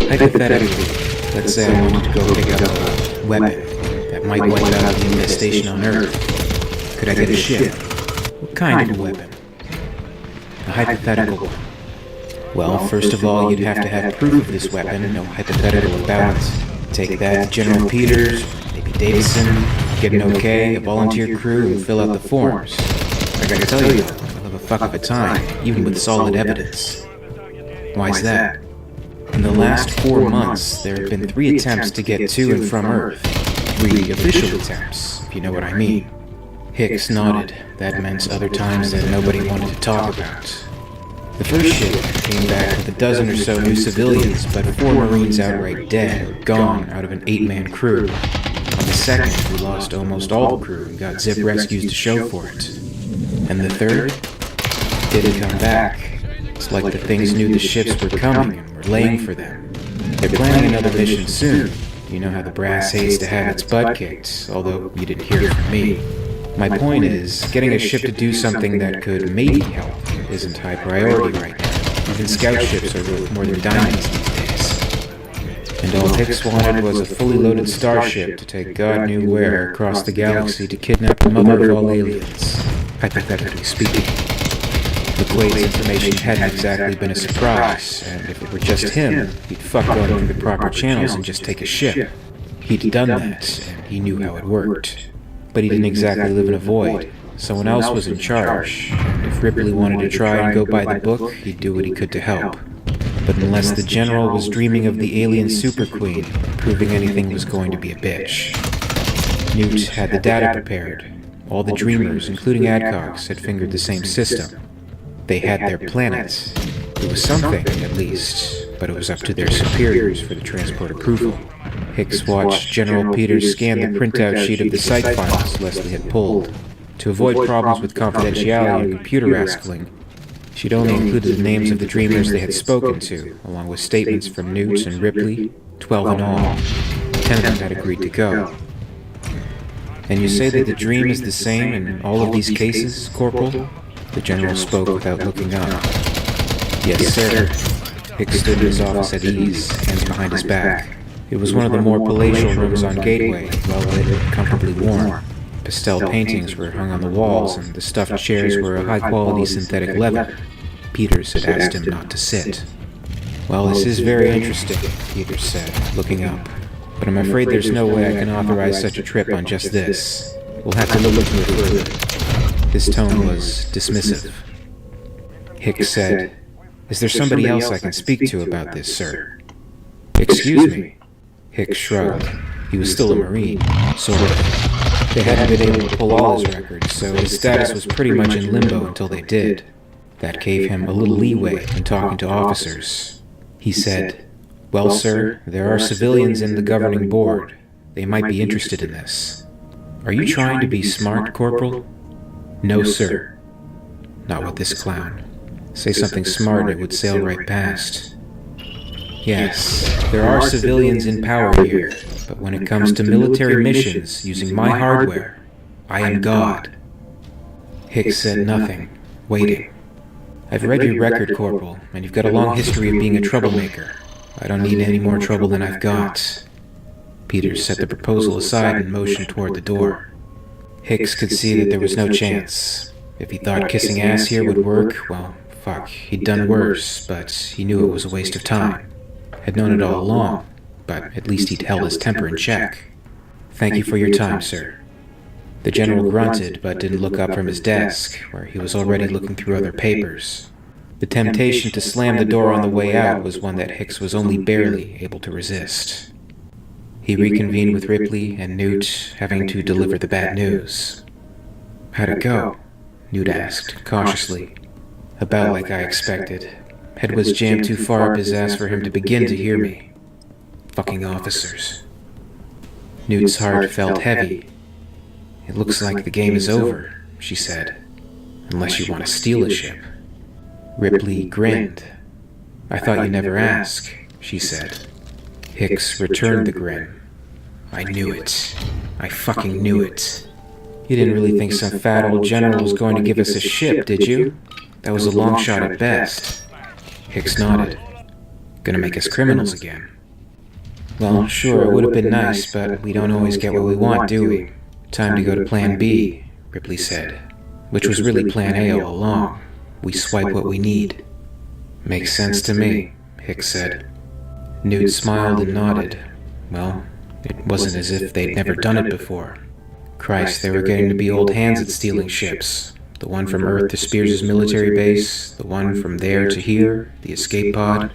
Hypothetically, let's say I wanted to go pick up a weapon that might wipe out the infestation on Earth. Could I get a ship? What kind of a weapon? A hypothetical one. Well, first of all, you'd have to have proof of this weapon, no hypothetical about it. Take that to General Peters, maybe Davison, get an okay, a volunteer crew, and fill out the forms. I gotta tell you, I'll have a fuck of a time, even with solid evidence. Why's that? In the last 4 months, there have been 3 attempts to get to and from Earth. 3 official attempts, if you know what I mean. Hicks nodded. That meant other times that nobody wanted to talk about. The first ship came back with a dozen or so new civilians, but 4 Marines outright dead or gone out of an 8-man crew. On the second, we lost almost all the crew and got zip rescues to show for it. And the third? Didn't come back. It's like the things knew the ships were coming and were laying for them. They're planning another mission soon. You know how the brass hates to have its butt kicked, although you didn't hear it from me. My point is, getting a ship to do something that could maybe help isn't high priority right now. Even scout ships are worth more than diamonds these days. And all Hicks wanted was a fully loaded starship to take God knew where across the galaxy to kidnap the mother of all aliens, hypothetically speaking. McQuaid's information hadn't exactly been a surprise, and if it were just him, he'd fuck going through the proper channels and just take a ship. He'd done that, and he knew how it worked. But he didn't exactly live in a void. Someone else was in charge, and if Ripley wanted to try and go by the book, he'd do what he could to help. But unless the General was dreaming of the alien Super Queen, proving anything was going to be a bitch. Newt had the data prepared. All the Dreamers, including Adcox, had fingered the same system. They had their planet. It was something, at least, but it was up to their superiors for the transport approval. Hicks watched General Peters scan the printout sheet of the site files Leslie had pulled. To avoid problems with confidentiality and computer rascaling, she'd only included the names of the Dreamers they had spoken to, along with statements from Newt and Ripley, 12 in all. 10 of them had agreed to go. And you say that the dream is the same in all of these cases, Corporal? The General spoke without looking up. Yes, sir. Hicks stood in his office at ease, hands behind his back. It was one of the more palatial rooms on Gateway, well lit and comfortably warm. Pastel paintings were hung on the walls, and the stuffed chairs were a high-quality synthetic leather. Peters had asked him not to sit. Well, this is very interesting, Peters said, looking up. But I'm afraid there's no way I can authorize such a trip on just this. We'll have to look into it further. His tone was dismissive. Hicks said, "Is there somebody else I can speak to about this, sir?" "Excuse me." Hicks shrugged. He was still a Marine, sort of. They hadn't been able to pull all his records, so his status was pretty much in limbo until they did. That gave him a little leeway when talking to officers. He said, "Well, sir, there are civilians in the governing board. They might be interested in this." "Are you trying to be smart, Corporal?" "No, sir." "Not with this clown. Say something smart and it would sail right past." "Yes, there are civilians in power here, but when it comes to military missions using my hardware, I am God." Hicks said nothing, waiting. "I've read your record, Corporal, and you've got a long history of being a troublemaker. I don't need any more trouble than I've got." Peters set the proposal aside and motioned toward the door. Hicks could see that there was no chance. If he thought kissing ass here would work, well, fuck, he'd done worse, but he knew it was a waste of time. Had known it all along, but at least he'd held his temper in check. "Thank you for your time, sir." The General grunted, but didn't look up from his desk, where he was already looking through other papers. The temptation to slam the door on the way out was one that Hicks was only barely able to resist. He reconvened with Ripley and Newt, having to deliver the bad news. "How'd it go?" Newt asked, cautiously. "About like I expected. Head was jammed too far up his ass for him to begin to hear me. Fucking officers." Newt's heart felt heavy. "It looks like the game is over," she said. "Unless you want to steal a ship." Ripley grinned. "I thought you'd never ask," she said. Hicks returned the grin. "I knew it. I fucking knew it. You didn't really think some fat old general was going to give us a ship, did you? That was a long shot at best." Hicks nodded. "Gonna make us criminals again." "Well, sure, it would have been nice, but we don't always get what we want, do we? Time to go to Plan B," Ripley said, which was really Plan A all along. We swipe what we need. "Makes sense to me," Hicks said. Newt smiled and nodded. Well, it wasn't as if they'd never done it before. Christ, they were getting to be old hands at stealing ships. The one from Earth to Spears' military base, the one from there to here, the escape pod.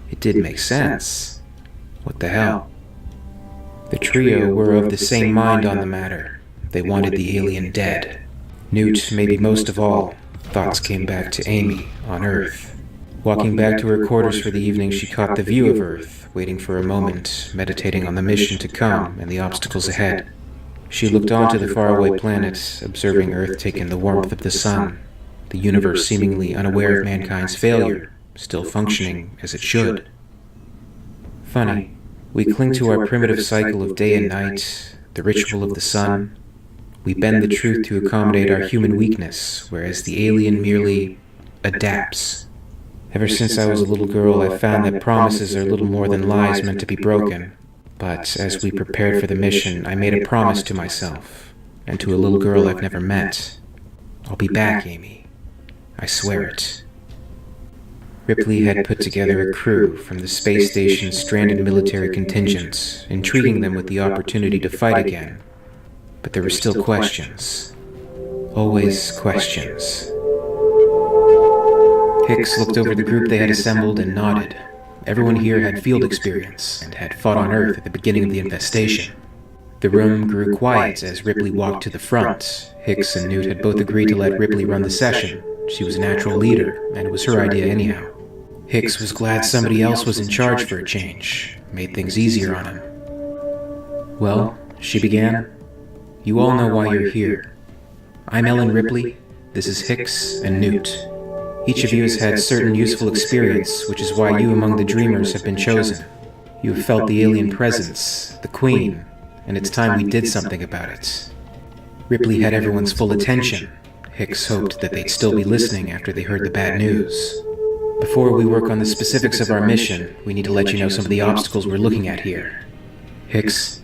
It did make sense. What the hell? The trio were of the same mind on the matter. They wanted the alien dead. Newt, maybe most of all, thoughts came back to Amy on Earth. Walking back to her quarters for the evening, she caught the view of Earth, waiting for a moment, meditating on the mission to come and the obstacles ahead. She looked onto the faraway planet, observing Earth take in the warmth of the sun, the universe seemingly unaware of mankind's failure, still functioning as it should. Funny, we cling to our primitive cycle of day and night, the ritual of the sun. We bend the truth to accommodate our human weakness, whereas the alien merely adapts. Ever since I was a little girl, I've found that promises are little more than lies meant to be broken. But as we prepared for the mission, I made a promise to myself, and to a little girl I've never met. I'll be back, Amy. I swear it. Ripley had put together a crew from the space station's stranded military contingent, entreating them with the opportunity to fight again. But there were still questions. Always questions. Hicks looked over the group they had assembled and nodded. Everyone here had field experience and had fought on Earth at the beginning of the infestation. The room grew quiet as Ripley walked to the front. Hicks and Newt had both agreed to let Ripley run the session. She was a natural leader, and it was her idea anyhow. Hicks was glad somebody else was in charge for a change. Made things easier on him. Well, she began, you all know why you're here. I'm Ellen Ripley. This is Hicks and Newt. Each of you has had certain useful experience, which is why you among the Dreamers have been chosen. You have felt the alien presence, the Queen, and it's time we did something about it. Ripley had everyone's full attention. Hicks hoped that they'd still be listening after they heard the bad news. Before we work on the specifics of our mission, we need to let you know some of the obstacles we're looking at here. Hicks.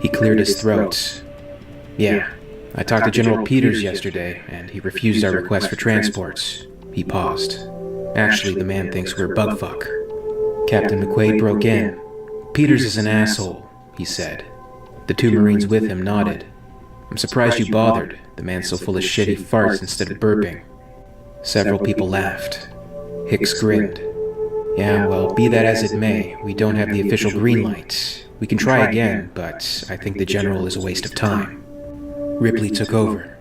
He cleared his throat. Yeah, I talked to General Peters yesterday, and he refused our request for transport. He paused. Actually, the man thinks we're bugfuck. Captain McQuaid broke in. Peters is an asshole, he said. The two Marines with him nodded. I'm surprised you bothered. The man's so full of shit he farts instead of burping. Several people laughed. Hicks grinned. Yeah, well, be that as it may, we don't have the official green light. We can try again, but I think the General is a waste of time. Ripley took over.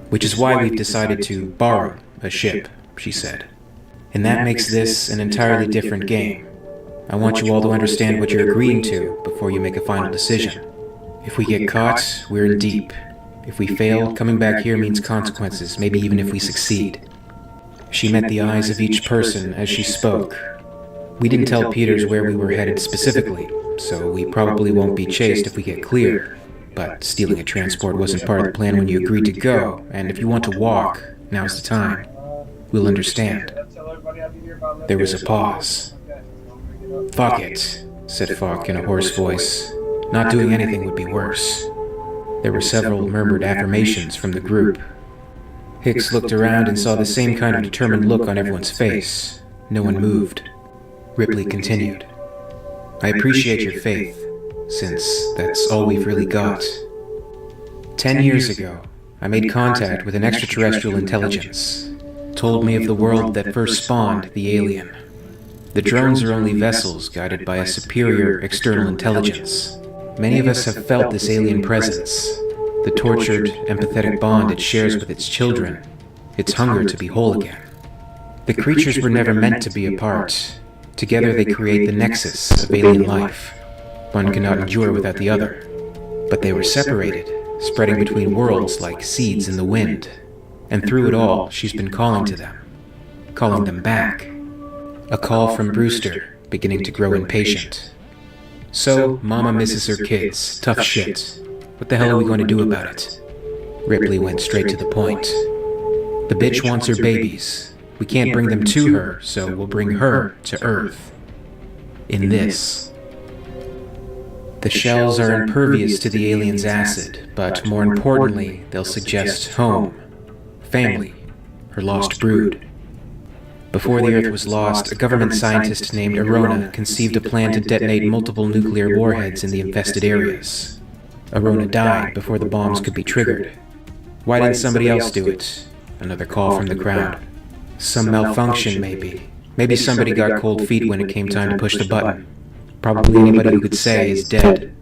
Which is why we've decided to borrow a ship, she said. And that makes this an entirely different game. I want you all to understand what you're agreeing to before you make a final decision. If we get caught, we're in deep. If we fail, coming back here means consequences, maybe even if we succeed. She met the eyes of each person as she spoke. We didn't tell Peters where we were headed specifically, so we probably won't be chased if we get clear. But stealing a transport wasn't part of the plan when you agreed to go, and if you want to walk, now's the time. We'll understand. There was a pause. Fuck it, said Falk in a hoarse voice. Not doing anything would be worse. There were several murmured affirmations from the group. Hicks looked around and saw the same kind of determined look on everyone's face. No one moved. Ripley continued. I appreciate your faith, since that's all we've really got. 10 years ago, I made contact with an extraterrestrial intelligence. Told me of the world that first spawned the alien. The drones are only vessels guided by a superior external intelligence. Many of us have felt this alien presence, the tortured, empathetic bond it shares with its children, its hunger to be whole again. The creatures were never meant to be apart. Together they create the nexus of alien life. One cannot endure without the other. But they were separated, spreading between worlds like seeds in the wind. And through it all, she's been calling to them. Calling them back. A call from Brewster, beginning to grow impatient. So, Mama misses her kids. Tough shit. What the hell are we going to do about it? Ripley went straight to the point. The bitch wants her babies. We can't bring them to her, so we'll bring her to Earth. In this. The shells are impervious to the alien's acid, but more importantly, they'll suggest home, family, her lost brood. Before the Earth was lost, a government scientist named Arona conceived a plan to detonate multiple nuclear warheads in the infested areas. Arona died before the bombs could be triggered. Why didn't somebody else do it? Another call from the crowd. Some malfunction, maybe. Maybe somebody got cold feet when it came time to push the button. Probably anybody who could say is dead.